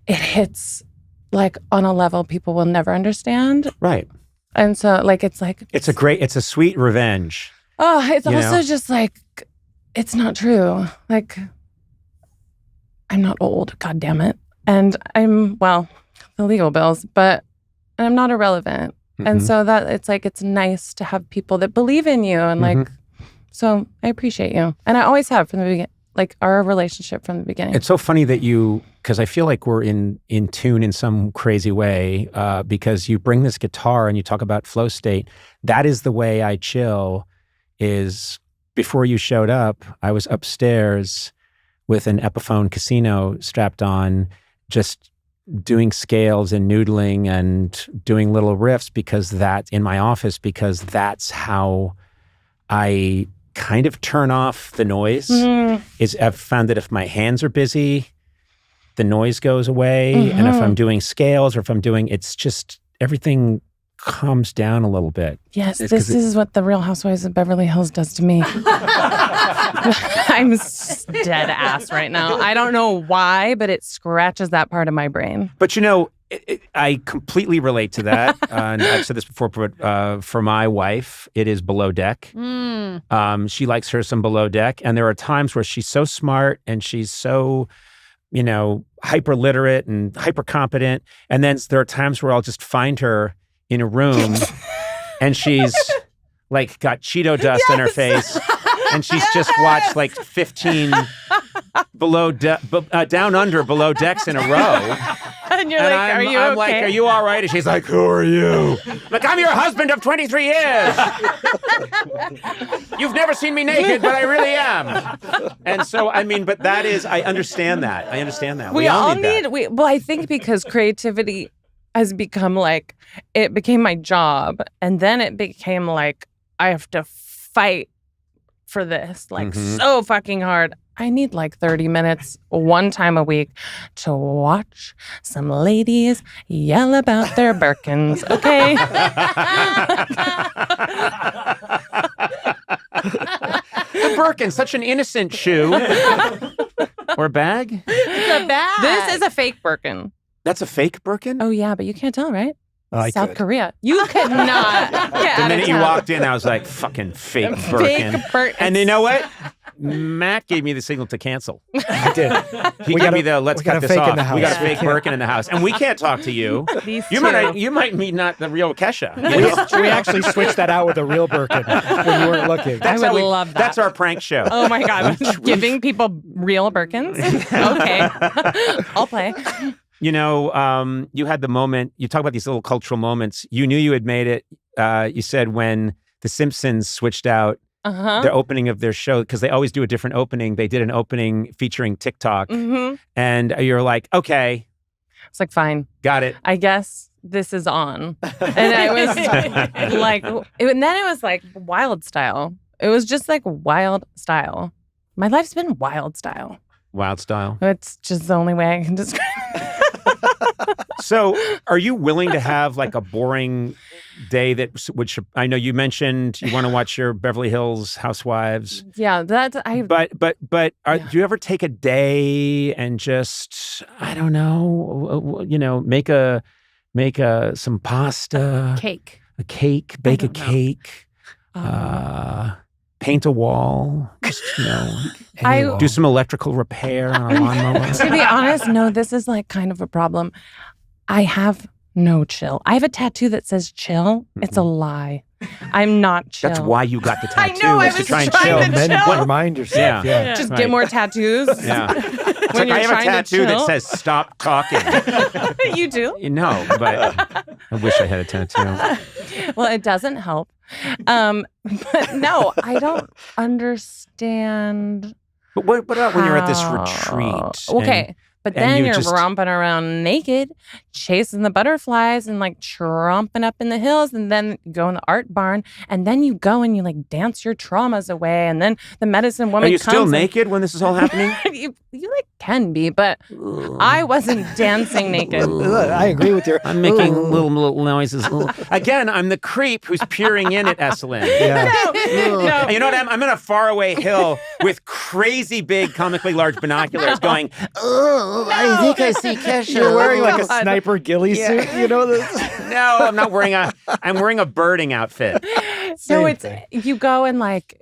it hits like on a level people will never understand. Right. And so like, it's a sweet revenge. Oh, it's also just like, it's not true. Like, I'm not old, God damn it. And the legal bills, but I'm not irrelevant. And so that it's nice to have people that believe in you and like, so I appreciate you. And I always have from the beginning, like our relationship from the beginning. It's so funny that because I feel like we're in tune in some crazy way because you bring this guitar and you talk about flow state. That is the way I chill is before you showed up, I was upstairs with an Epiphone Casino strapped on, just doing scales and noodling and doing little riffs because that's in my office because that's how I kind of turn off the noise. Is I've found that if my hands are busy, the noise goes away. And if I'm doing scales or if I'm doing, it's just everything calms down a little bit. Yes, this is what the Real Housewives of Beverly Hills does to me. I'm dead ass right now. I don't know why, but it scratches that part of my brain. But I completely relate to that. And I've said this before, but for my wife, it is Below Deck. She likes her some Below Deck. And there are times where she's so smart and she's so, hyper literate and hyper competent. And then there are times where I'll just find her in a room and she's like got Cheeto dust on her face. And she's just watched like 15 Down Under Below Decks in a row. And you're like, are you I'm okay? like, are you all right? And she's like, who are you? Like, I'm your husband of 23 years. You've never seen me naked, but I really am. And so, but that is, I understand that. We all need that. Well, I think because creativity has become like, it became my job. And then it became like, I have to fight for this, like so fucking hard. I need like 30 minutes one time a week to watch some ladies yell about their Birkins, okay? The Birkin, such an innocent shoe. Or bag? It's a bag. This is a fake Birkin. That's a fake Birkin? Oh, yeah, but you can't tell, right? I South could. Korea. You could not get The out of minute you town. walked in, I was like, fucking fake Birkin. Fake Birkin. And you know what? Matt gave me the signal to cancel. I did. He gave me the let's we got cut a this fake off. in the house. We got a fake Yeah. Birkin in the house. And we can't talk to you. These You two. might meet not the real Kesha. You know? We actually switched that out with a real Birkin when you weren't looking. I would how love that. That's our prank show. Oh my God. Giving people real Birkins? Okay. I'll play. You had the moment, you talk about these little cultural moments. You knew you had made it. You said when The Simpsons switched out Uh-huh. the opening of their show, because they always do a different opening. They did an opening featuring TiK ToK. Mm-hmm. And you're like, okay, It's like, fine. got it. I guess this is on. And I was like, and then it was like wild style. It was just like wild style. My life's been wild style. Wild style. It's just the only way I can describe it. So are you willing to have like a boring day which I know you mentioned you want to watch your Beverly Hills Housewives. Yeah, that's But do you ever take a day and just, I don't know, make some pasta, cake. a cake, bake a don't know. cake, paint a wall, just, do some electrical repair on a lawnmower? To be honest, no, this is like kind of a problem. I have no chill. I have a tattoo that says chill. It's a lie. I'm not chill. That's why you got the I tattoo, know, I was to was try and trying chill. to And then chill. remind yourself. Yeah. Just Right. get more tattoos. Yeah. When you're I have a trying to tattoo that chill. says "Stop talking." You do? No, but I wish I had a tattoo. Well, it doesn't help. But no, I don't understand. But what about when you're at this how- retreat? Okay. But and then you you're just- romping around naked, chasing the butterflies and like tromping up in the hills. And then you go in the art barn and then you go and you like dance your traumas away. And then the medicine woman Are you comes still and- naked when this is all happening? you like can be, but I wasn't dancing naked. I agree with your. I'm making little noises. Again, I'm the creep who's peering in at Esalen. Yeah. No. You know what? I'm in a faraway hill with crazy big, comically large binoculars going, oh, I think I see Kesha. You're wearing like a God. sniper ghillie suit, you know? No, I'm not wearing I'm wearing a birding outfit. So Same it's thing. you go and like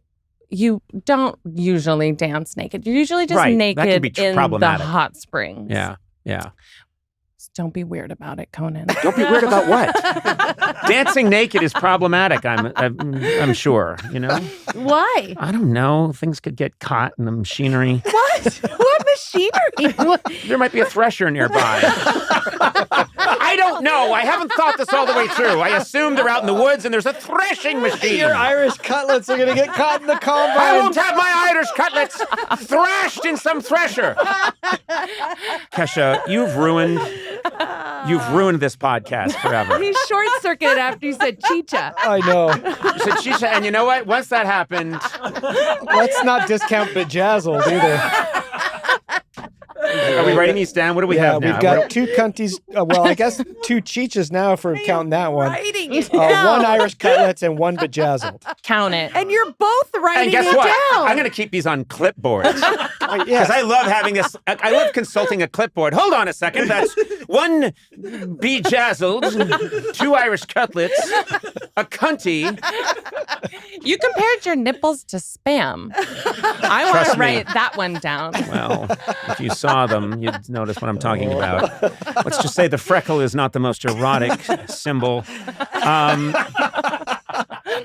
you don't usually dance naked. You're usually just Right. That can naked be in problematic. the hot springs. Yeah. Just don't be weird about it, Conan. Don't be weird about what? Dancing naked is problematic. I'm sure. Why? I don't know. Things could get caught in the machinery. What? What machinery? There might be a thresher nearby. I don't know. I haven't thought this all the way through. I assumed they're out in the woods and there's a threshing machine. Your Irish cutlets are going to get caught in the I combine. won't have my Irish cutlets thrashed in some thresher. Kesha, you've ruined this podcast forever. He short circuited after you said chicha. I know. You said Kesha, and you know what? Once that happened, Let's not discount Bejazzled either. are we writing these down? What do we have now? we've got two cunties. Well, I guess two chichas now for counting that one. Writing it One down. Irish cutlets and one Bejazzled. Count it. And you're both writing And guess it what? down. I'm going to keep these on clipboards. Because I love having this. I love consulting a clipboard. Hold on a second. That's 1 bejazzled, 2 Irish cutlets, a cunty. You compared your nipples to spam. I want Trust to me. write that one down. Well, if you saw them, you'd notice what I'm talking about. Let's just say the freckle is not the most erotic symbol.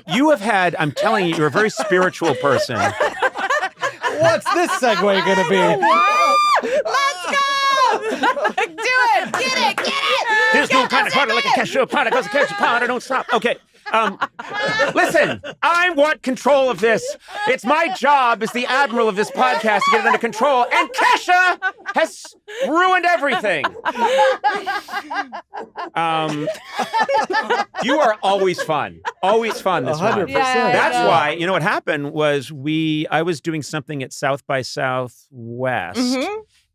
You have had, I'm telling you, you're a very spiritual person. What's this segue going to be? Let's go! Do it! Get it! There's no kind of party like a Kesha party because a Kesha party don't stop. Okay. Listen, I want control of this. It's my job as the admiral of this podcast to get it under control, and Kesha has ruined everything. You are always fun. Always fun this 100%. Yeah, That's I why, you know what happened was I was doing something at South by Southwest,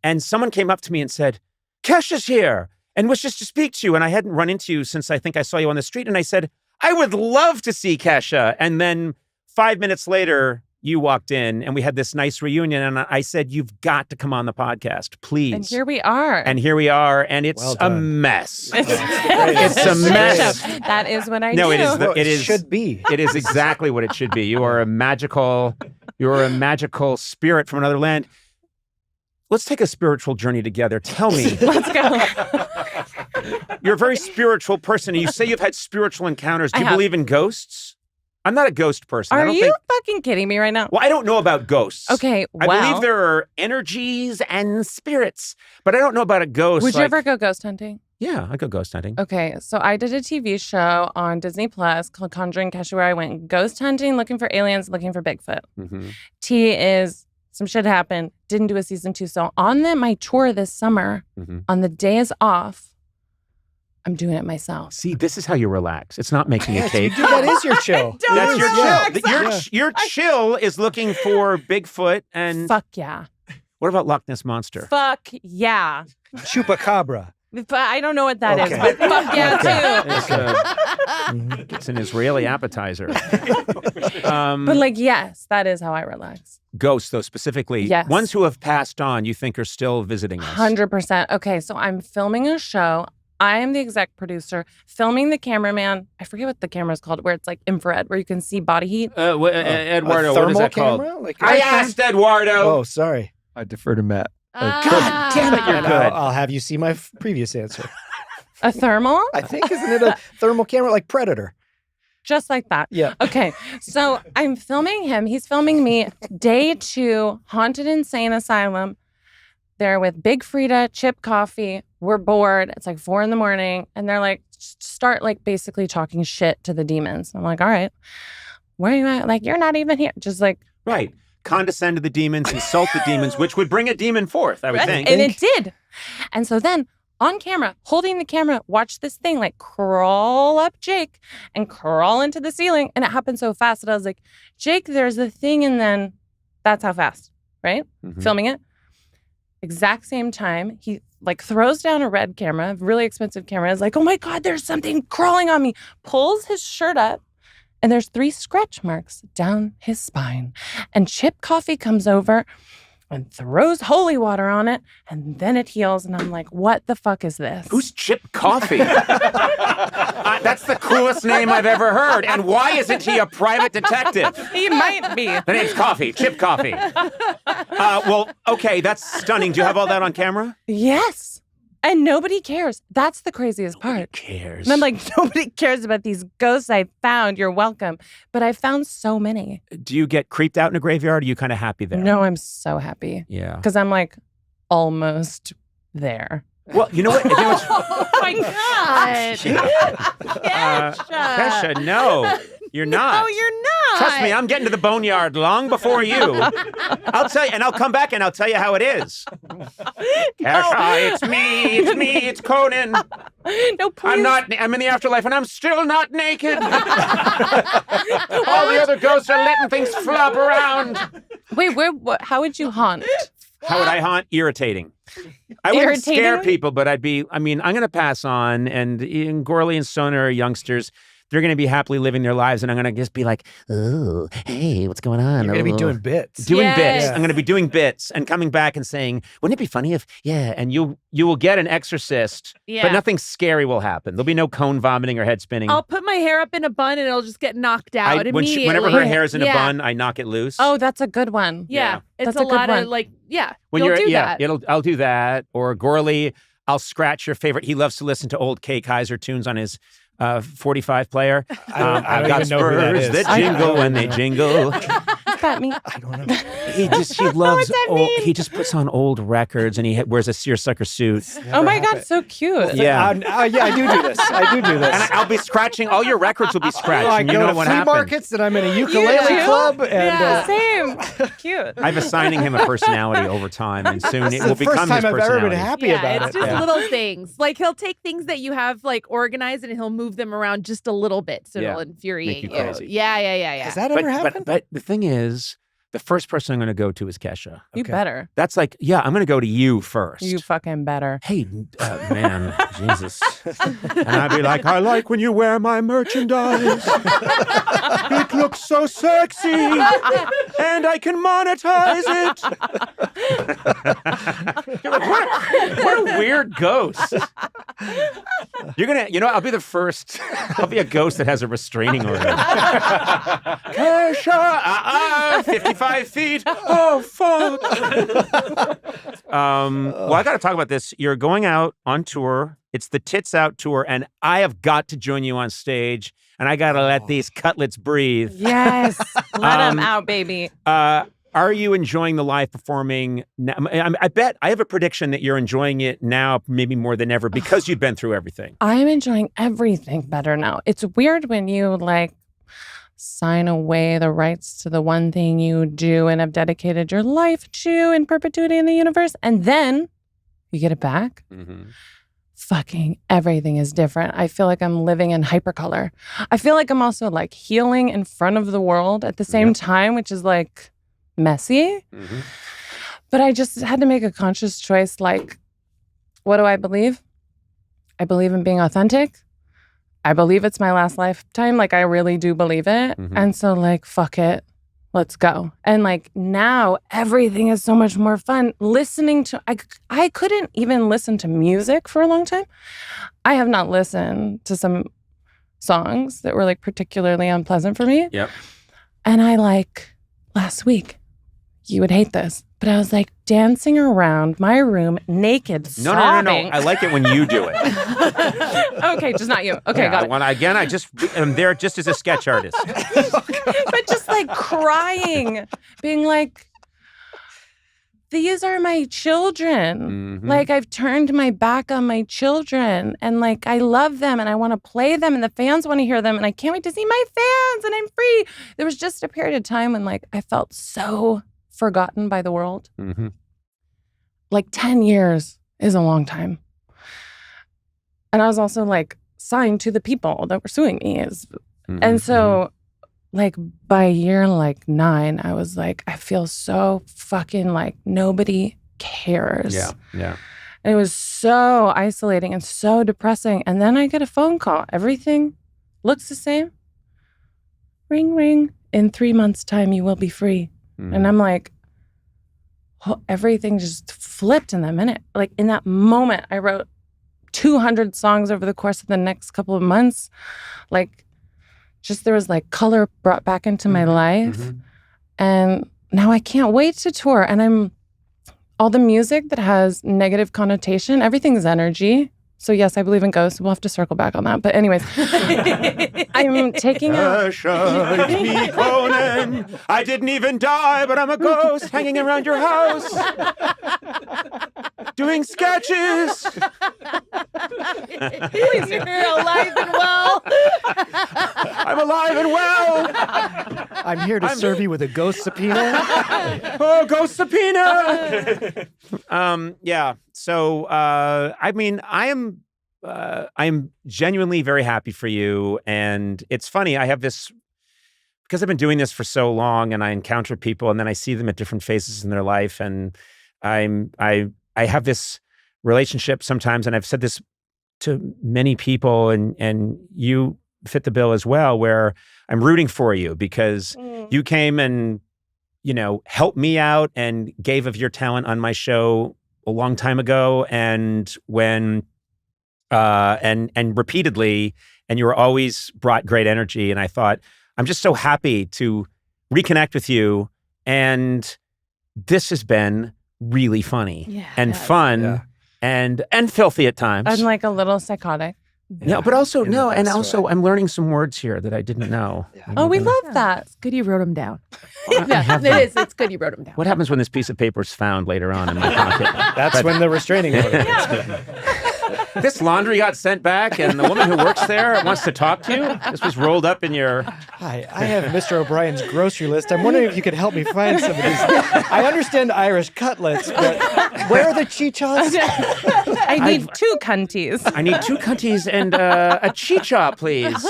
and someone came up to me and said, Kesha's here and wishes to speak to you. And I hadn't run into you since I think I saw you on the street. And I said, I would love to see Kesha. And then 5 minutes later, you walked in and we had this nice reunion. And I said, you've got to come on the podcast, please. And here we are. And here we are. And it's Well a done. mess. It's a mess. That is what I No, do. it is. Well, It is. should be. It is exactly what it should be. You are a magical spirit from another land. Let's take a spiritual journey together. Tell me, Let's go. you're a very spiritual person, and you say you've had spiritual encounters. Do you I have. believe in ghosts? I'm not a ghost person. I Are don't you think. fucking kidding me right now? Well, I don't know about ghosts. Okay, I well, believe there are energies and spirits, but I don't know about a ghost. would you like- ever go ghost hunting? Yeah, I go ghost hunting. Okay, so I did a TV show on Disney Plus called Conjuring Kesha where I went ghost hunting, looking for aliens, looking for Bigfoot. Mhm. T is some shit happened, didn't do a season 2. So on my tour this summer, Mhm. on the days off, I'm doing it myself. See, this is how you relax. It's not making a Yes, cake. you do. That is your chill. That's your Yeah. chill. Your chill is looking for Bigfoot and Fuck yeah. what about Loch Ness Monster? Fuck yeah. Chupacabra. But I don't know what that is. Okay. But fuck yeah too. It's an Israeli appetizer. But like, yes, that is how I relax. Ghosts, though, specifically. Yes. Ones who have passed on, you think are still visiting us. 100%. Okay, so I'm filming a show. I am the exec producer, filming the cameraman. I forget what the camera is called, where it's like infrared, where you can see body heat. Eduardo, A what is thermal that called? camera? Like I asked Eduardo. Oh, sorry. I defer to Matt. God damn it, you're And good. I'll have you see my previous answer. A thermal? I think, isn't it a thermal camera like Predator? Just like that. Yeah. Okay, so I'm filming him. He's filming me. Day 2, Haunted Insane Asylum. They're with Big Frida, Chip Coffee. We're bored. It's like 4 a.m. And they're like, start like basically talking shit to the demons. I'm like, all right, where are you at? Like, you're not even here. Just like, Right. Condescend to the demons, insult the demons, which would bring a demon forth, I would think. and it did. And so then on camera, holding the camera, watch this thing like crawl up Jake and crawl into the ceiling. And it happened so fast that I was like, Jake, there's a thing. And then that's how fast, right? Mhm. Filming it. Exact same time, he like throws down a red camera, really expensive camera. Is like, oh my God, there's something crawling on me. Pulls his shirt up. And there's 3 scratch marks down his spine. And Chip Coffee comes over and throws holy water on it. And then it heals. And I'm like, what the fuck is this? Who's Chip Coffee? That's the coolest name I've ever heard. And why isn't he a private detective? He might be. The name's Coffee, Chip Coffee. Well, okay, that's stunning. Do you have all that on camera? Yes. And nobody cares. That's the craziest part. Who cares? And I'm like, nobody cares about these ghosts I found. You're welcome. But I found so many. do you get creeped out in a graveyard? Or are you kind of happy there? No, I'm so happy. Yeah. Because I'm like almost there. Well, you know what? You know what's- Oh my God. Kesha, no, you're not. No, you're not. Trust me, I'm getting to the boneyard long before you. I'll tell you, and I'll come back and I'll tell you how it is. Kesha, it's me, it's Conan. No, please. I'm in the afterlife and I'm still not naked. All the other ghosts are letting things flop around. Wait, how would you haunt? How would I haunt? Irritating. I wouldn't scare Irritating? people, but I'm going to pass on. And Gourley and Sona are youngsters. they're going to be happily living their lives, and I'm going to just be like, oh, hey, what's going on? You're going to be Oh. doing bits. Doing Yes. bits. Yeah. I'm going to be doing bits and coming back and saying, wouldn't it be funny if, and you will get an exorcist, Yeah. but nothing scary will happen. There'll be no cone vomiting or head spinning. I'll put my hair up in a bun and it'll just get knocked out immediately. Whenever her hair's in a Yeah. bun, I knock it loose. Oh, that's a good one. Yeah. Yeah. It's That's a a good lot one. of like, when you'll you're do that. I'll do that. Or Gourley, I'll scratch your favorite. He loves to listen to old Kay Kaiser tunes on his 45 player. I I've don't got even know who that spurs is. that jingle when they jingle. Is that me? I don't know. He loves that old, mean? he just puts on old records and he wears a seersucker suit. Oh my God, so cute. Yeah. I do this. I do this. And I'll be scratching. All your records will be scratched. I and you go know to what flea happened. markets, and I'm in a ukulele too? club, and Yeah. Same. Cute. I'm assigning him a personality over time, and soon it it's will the become first time his I've ever personality. been happy Yeah, about it's it. just Yeah. little things. Like he'll take things that you have like organized and he'll move them around just a little bit so Yeah. it'll infuriate Make you you. crazy. Yeah. Has that ever happened? But the thing is, the first person I'm going to go to is Kesha. You Okay. better. That's like, yeah, I'm going to go to you first. You fucking better. Hey, man, Jesus. And I'd be like, I like when you wear my merchandise. It looks so sexy. And I can monetize it. You're like, what a weird ghost. You're going to, I'll be the first. I'll be a ghost that has a restraining order. Kesha, 55 feet. Oh, fuck. Well, I got to talk about this. You're going out on tour. It's the Tits Out tour, and I have got to join you on stage, and I got to let these cutlets breathe. Yes. Let him out, baby. Are you enjoying the live performing? Now? I bet I have a prediction that you're enjoying it now, maybe more than ever, because you've been through everything. I'm enjoying everything better now. It's weird when you sign away the rights to the one thing you do and have dedicated your life to in perpetuity in the universe, and then you get it back. Mm-hmm. Fucking everything is different. I feel like I'm living in hypercolor. I feel like I'm also healing in front of the world at the same time, which is messy. Mm-hmm. But I just had to make a conscious choice. What do I believe? I believe in being authentic. I believe it's my last lifetime. I really do believe it. Mhm. And so fuck it. Let's go. And now everything is so much more fun. Listening to, I couldn't even listen to music for a long time. I have not listened to some songs that were particularly unpleasant for me. Yep. And I last week, you would hate this, but I was dancing around my room naked, No. sobbing. I like it when you do it. Okay, just not you. Okay, got it. I just am there just as a sketch artist. But just crying, being these are my children. Mhm. I've turned my back on my children, and I love them, and I want to play them, and the fans want to hear them, and I can't wait to see my fans, and I'm free. There was just a period of time when I felt so forgotten by the world. Mm-hmm. 10 years is a long time. And I was also signed to the people that were suing me. Mm-hmm. And so by year 9, I was I feel so fucking nobody cares. Yeah. And it was so isolating and so depressing. And then I get a phone call. Everything looks the same. Ring, ring. In 3 months' time, you will be free. Mm-hmm. And I'm everything just flipped in that minute. In that moment, I wrote 200 songs over the course of the next couple of months. There was color brought back into my life. Mm-hmm. And now I can't wait to tour. And all the music that has negative connotation, everything's energy. So yes, I believe in ghosts. We'll have to circle back on that. But anyways, I'm taking out. Kesha, it's me, Conan. I didn't even die, but I'm a ghost hanging around your house, doing sketches. You're alive and well. I'm alive and well. I'm here to serve you with a ghost subpoena. Oh, ghost subpoena. Yeah. So, I'm genuinely very happy for you. And it's funny, I have this, because I've been doing this for so long and I encounter people and then I see them at different phases in their life. And I have this relationship sometimes, and I've said this to many people, and you fit the bill as well, where I'm rooting for you because you came and, helped me out and gave of your talent on my show a long time ago. And when, and repeatedly, and you were always brought great energy. And I thought, I'm just so happy to reconnect with you. And this has been really funny and fun and filthy at times. I'm like a little psychotic. Yeah, but also I'm learning some words here that I didn't know. Yeah. Oh, we love that. It's good you wrote them down. It's good you wrote them down. What happens when this piece of paper is found later on in my pocket? That's when the restraining order gets given. This laundry got sent back, and the woman who works there wants to talk to you. This was rolled up in your... Hi, I have Mr. O'Brien's grocery list. I'm wondering if you could help me find some of these. I understand Irish cutlets, but where are the chichas? I need 2 cunties. I need 2 cunties and a chicha, please,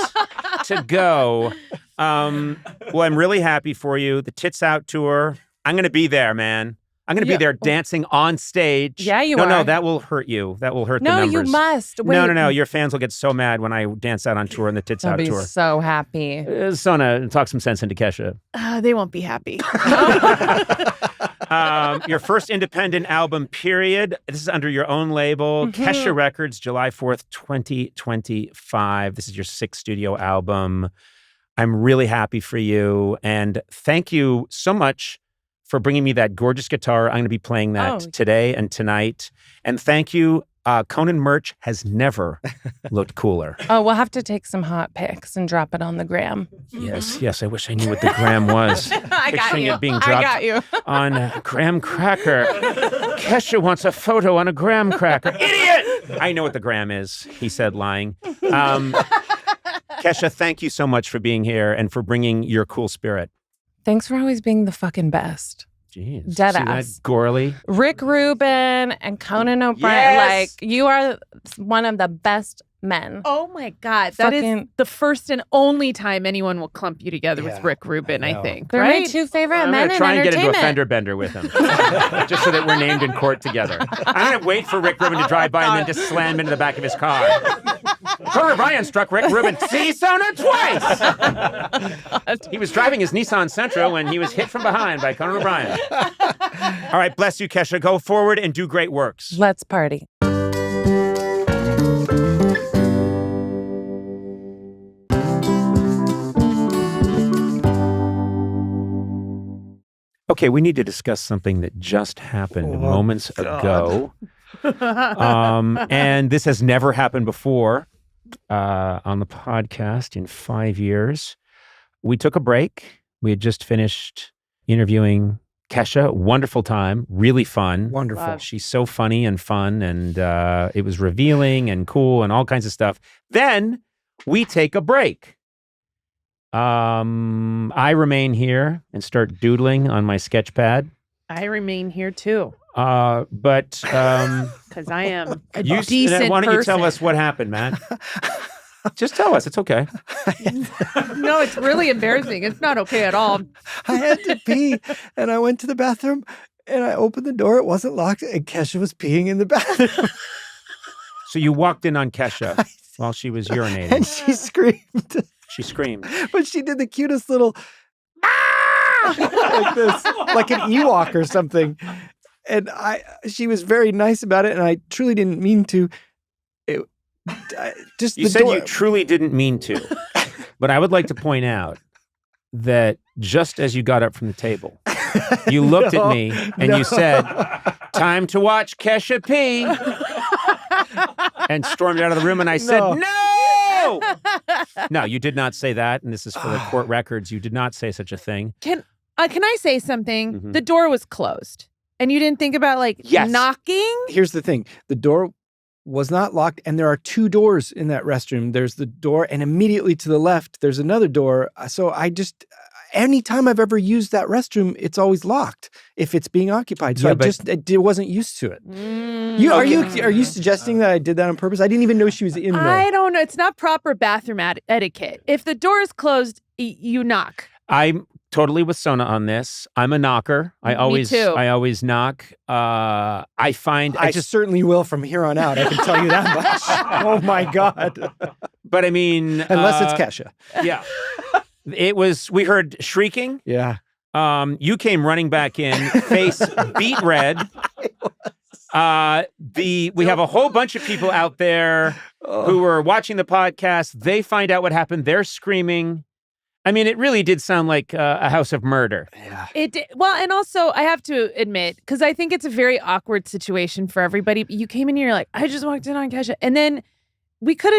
to go. Well, I'm really happy for you. The Tits Out tour. I'm going to be there, man. I'm going to be there dancing on stage. Yeah, you are. No, that will hurt you. That will hurt the numbers. No, you must. Wait. No. Your fans will get so mad when I dance out on tour and the Tits Out They'll tour. be so happy. Sona, talk some sense into Kesha. They won't be happy. Your first independent album, period. This is under your own label, Kesha Records, July 4th, 2025. This is your 6th studio album. I'm really happy for you. And thank you so much for bringing me that gorgeous guitar. I'm going to be playing that today and tonight. And thank you. Conan merch has never looked cooler. Oh, we'll have to take some hot pics and drop it on the gram. Yes. I wish I knew what the gram was. I got you. It being dropped on a graham cracker. Kesha wants a photo on a graham cracker. Idiot! I know what the gram is, he said, lying. Kesha, thank you so much for being here and for bringing your cool spirit. Thanks for always being the fucking best. Jeez. Dead See ass. that, Gourley? Rick Rubin and Conan O'Brien. Like, you are one of the best men. Oh my God. That is the first and only time anyone will clump you together with Rick Rubin, I think. They're my 2 favorite men in entertainment. I'm going to try and get into a fender bender with him. Just so that we're named in court together. I'm going to wait for Rick Rubin to drive by and then just slam into the back of his car. Conan O'Brien struck Rick Rubin. See, Sona, twice! He was driving his Nissan Sentra when he was hit from behind by Conan O'Brien. All right, bless you, Kesha. Go forward and do great works. Let's party. Okay, we need to discuss something that just happened moments ago. And this has never happened before on the podcast in 5 years. We took a break. We had just finished interviewing Kesha. Wonderful time. Really fun. Wonderful. Wow. She's so funny and fun, and it was revealing and cool and all kinds of stuff. Then we take a break. I remain here and start doodling on my sketch pad. I remain here too. But Because I am a decent why don't you person. tell us what happened, Matt? Just tell us. It's okay. No, it's really embarrassing. It's not okay at all. I had to pee, and I went to the bathroom, and I opened the door. It wasn't locked, and Kesha was peeing in the bathroom. So you walked in on Kesha while she was urinating. And she screamed. She screamed. But she did the cutest little like this, like an Ewok or something. And she was very nice about it, and I truly didn't mean to. You said you truly didn't mean to. But I would like to point out that just as you got up from the table, you looked at me and you said, "Time to watch Kesha pee," and stormed out of the room. And I said, "No!" No, you did not say that. And this is for the court records. You did not say such a thing. Can I say something? Mm-hmm. The door was closed. And you didn't think about knocking? Here's the thing. The door was not locked, and there are 2 doors in that restroom. There's the door, and immediately to the left, there's another door. So I just, anytime I've ever used that restroom, it's always locked if it's being occupied. So I wasn't used to it. Are you suggesting that I did that on purpose? I didn't even know she was in there. I don't know. It's not proper bathroom etiquette. If the door is closed, you knock. I'm totally with Sona on this. I'm a knocker. I always knock. I certainly will from here on out. I can tell you that much. Oh my God. But I mean, Unless it's Kesha. Yeah, we heard shrieking. Yeah. You came running back in, face beet red. We have a whole bunch of people out there who were watching the podcast. They find out what happened. They're screaming. I mean, it really did sound like a house of murder. Yeah. It did. Well, and also I have to admit, because I think it's a very awkward situation for everybody. You came in here, you're like, I just walked in on Kesha. And then you could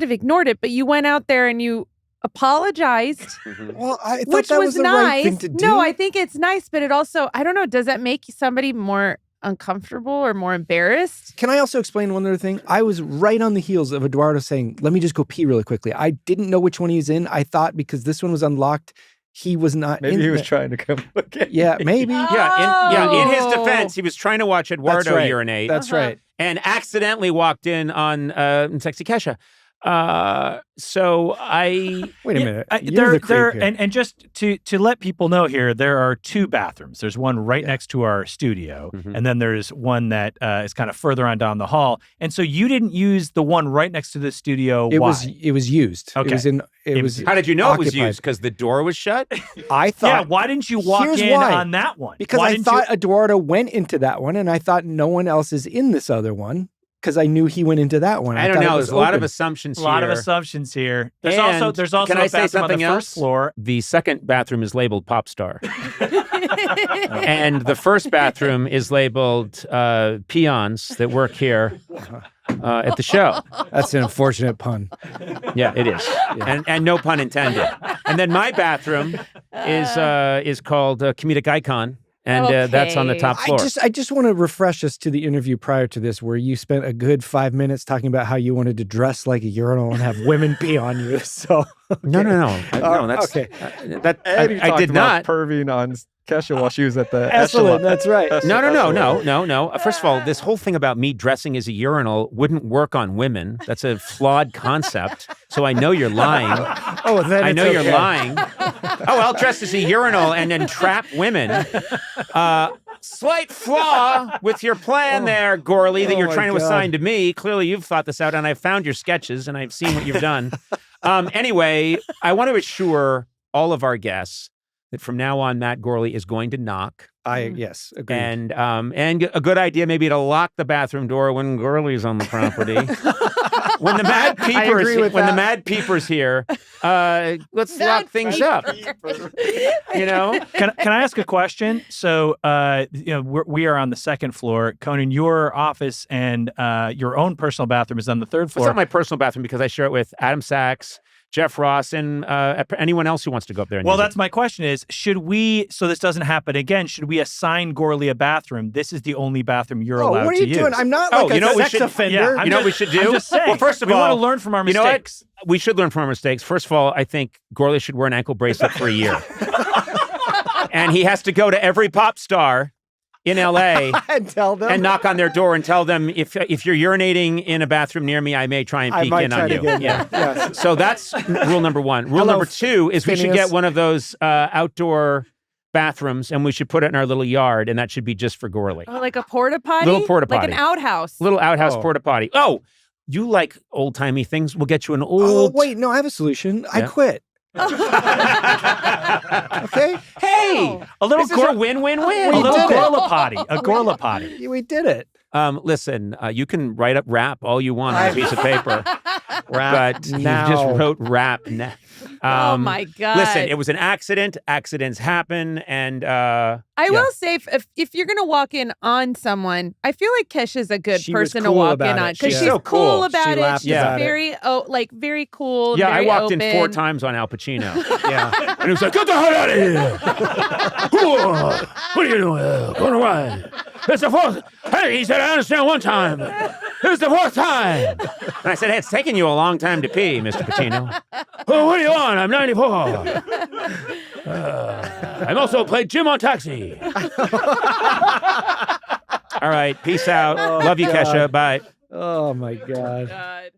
have ignored it, but you went out there and you apologized. Well, I thought which that was the nice. right thing to do. No, I think it's nice, but it also, I don't know, does that make somebody more uncomfortable or more embarrassed? Can I also explain one other thing? I was right on the heels of Eduardo saying, let me just go pee really quickly. I didn't know which one he was in. I thought because this one was unlocked, he was not Maybe in he was the- trying to come look at Yeah, maybe. In his defense, he was trying to watch Eduardo That's right. urinate. That's right. And accidentally walked in on Sexy Kesha. So I Wait a minute. You're There, the creep here. and just to let people know here, there are two bathrooms. There's one right next to our studio, and then there's one that is kind of further on down the hall. And so you didn't use the one right next to the studio. It Why? was used. Okay. It was How did you know it was occupied. used? Because the door was shut? I thought Yeah, why didn't you walk Here's in why. on that one? because Why I didn't thought you... Eduardo went into that one, and I thought no one else is in this other one because I knew he went into that one. I don't thought it know. was There's a lot of open. assumptions a lot here. of assumptions here. There's And also can a I say bathroom on something the else? first floor. The second bathroom is labeled Pop Star. And the first bathroom is labeled Peons that work here at the show. That's an unfortunate pun. Yeah, it is. And no pun intended. And then my bathroom is called Comedic Icon. And that's on the Okay. top floor. I just want to refresh us to the interview prior to this, where you spent a good 5 minutes talking about how you wanted to dress like a urinal and have women pee on you. So No. No, that's okay. I did not. perving on Kesha while she was at the Esalen, that's right. No. First of all, this whole thing about me dressing as a urinal wouldn't work on women. That's a flawed concept. So I know you're lying. Oh, then I it's know you're okay. lying. Oh, I'll dress as a urinal and then trap women. Slight flaw with your plan there, Gourley, that Oh you're my trying to God. assign to me. Clearly, you've thought this out, and I've found your sketches, and I've seen what you've done. Anyway, I want to assure all of our guests that from now on, Matt Gourley is going to knock. Yes, agreed. And a good idea maybe to lock the bathroom door when Gourley's on the property. When the Mad Peeper's here, let's lock things up. You know? Can I ask a question? So, we are on the second floor. Conan, your office and your own personal bathroom is on the third It's floor. not my personal bathroom because I share it with Adam Sachs, Jeff Ross, and anyone else who wants to go up there. And Well, use that's my question is, should we, so this doesn't happen again, should we assign Gourley a bathroom? This is the only bathroom you're allowed what are to you doing? use. I'm not Oh, like you a know what we sex should- offender. Yeah, You know what we should do? I'm just saying. Well, first of we all, want to learn from our you know what? mistakes. We should learn from our mistakes. First of all, I think Gourley should wear an ankle bracelet for a year. And he has to go to every pop star in LA and tell them. and knock on their door and tell them, if you're urinating in a bathroom near me, I may try and I peek might in try on to you. get Yeah. Yes. So that's rule number one. Rule Hello, number two is we should Phineas. get one of those outdoor bathrooms and we should put it in our little yard, and that should be just for Gourley. Oh, like a porta potty? Little porta Like potty. an outhouse. Little outhouse Oh. porta potty. Oh, you like old timey things? We'll get you an Oh, old. wait, no, I have a solution. I Yeah. quit. Okay? Hey, A little this is a win-win-win. a We little did it. Gourla potty. A Gourla potty. We did it. Listen, you can write up rap all you want on a piece of paper, but you now. just wrote rap. Oh my God. Listen, it was an accident. Accidents happen, and I will say, if you're gonna walk in on someone, I feel like Kesha's a good She was person to cool walk about in it. on because She's she's so cool cool. about She it. laughed She's about it. very cool. yeah, I very walked in 4 open. times on Al Pacino, Yeah. and he was like, "Get the hell out of here! What are you doing? Going to ride? It's the 4th. Hey," he said, "I understand one time. It's the 4th time." And I said, "Hey, it's taking you a long time to pee, Mr. Pacino." "Oh, what are you on? I'm 94. I'm also played Jim on Taxi." All right, peace out. Love you, God. Kesha. Bye. Oh, my God. God.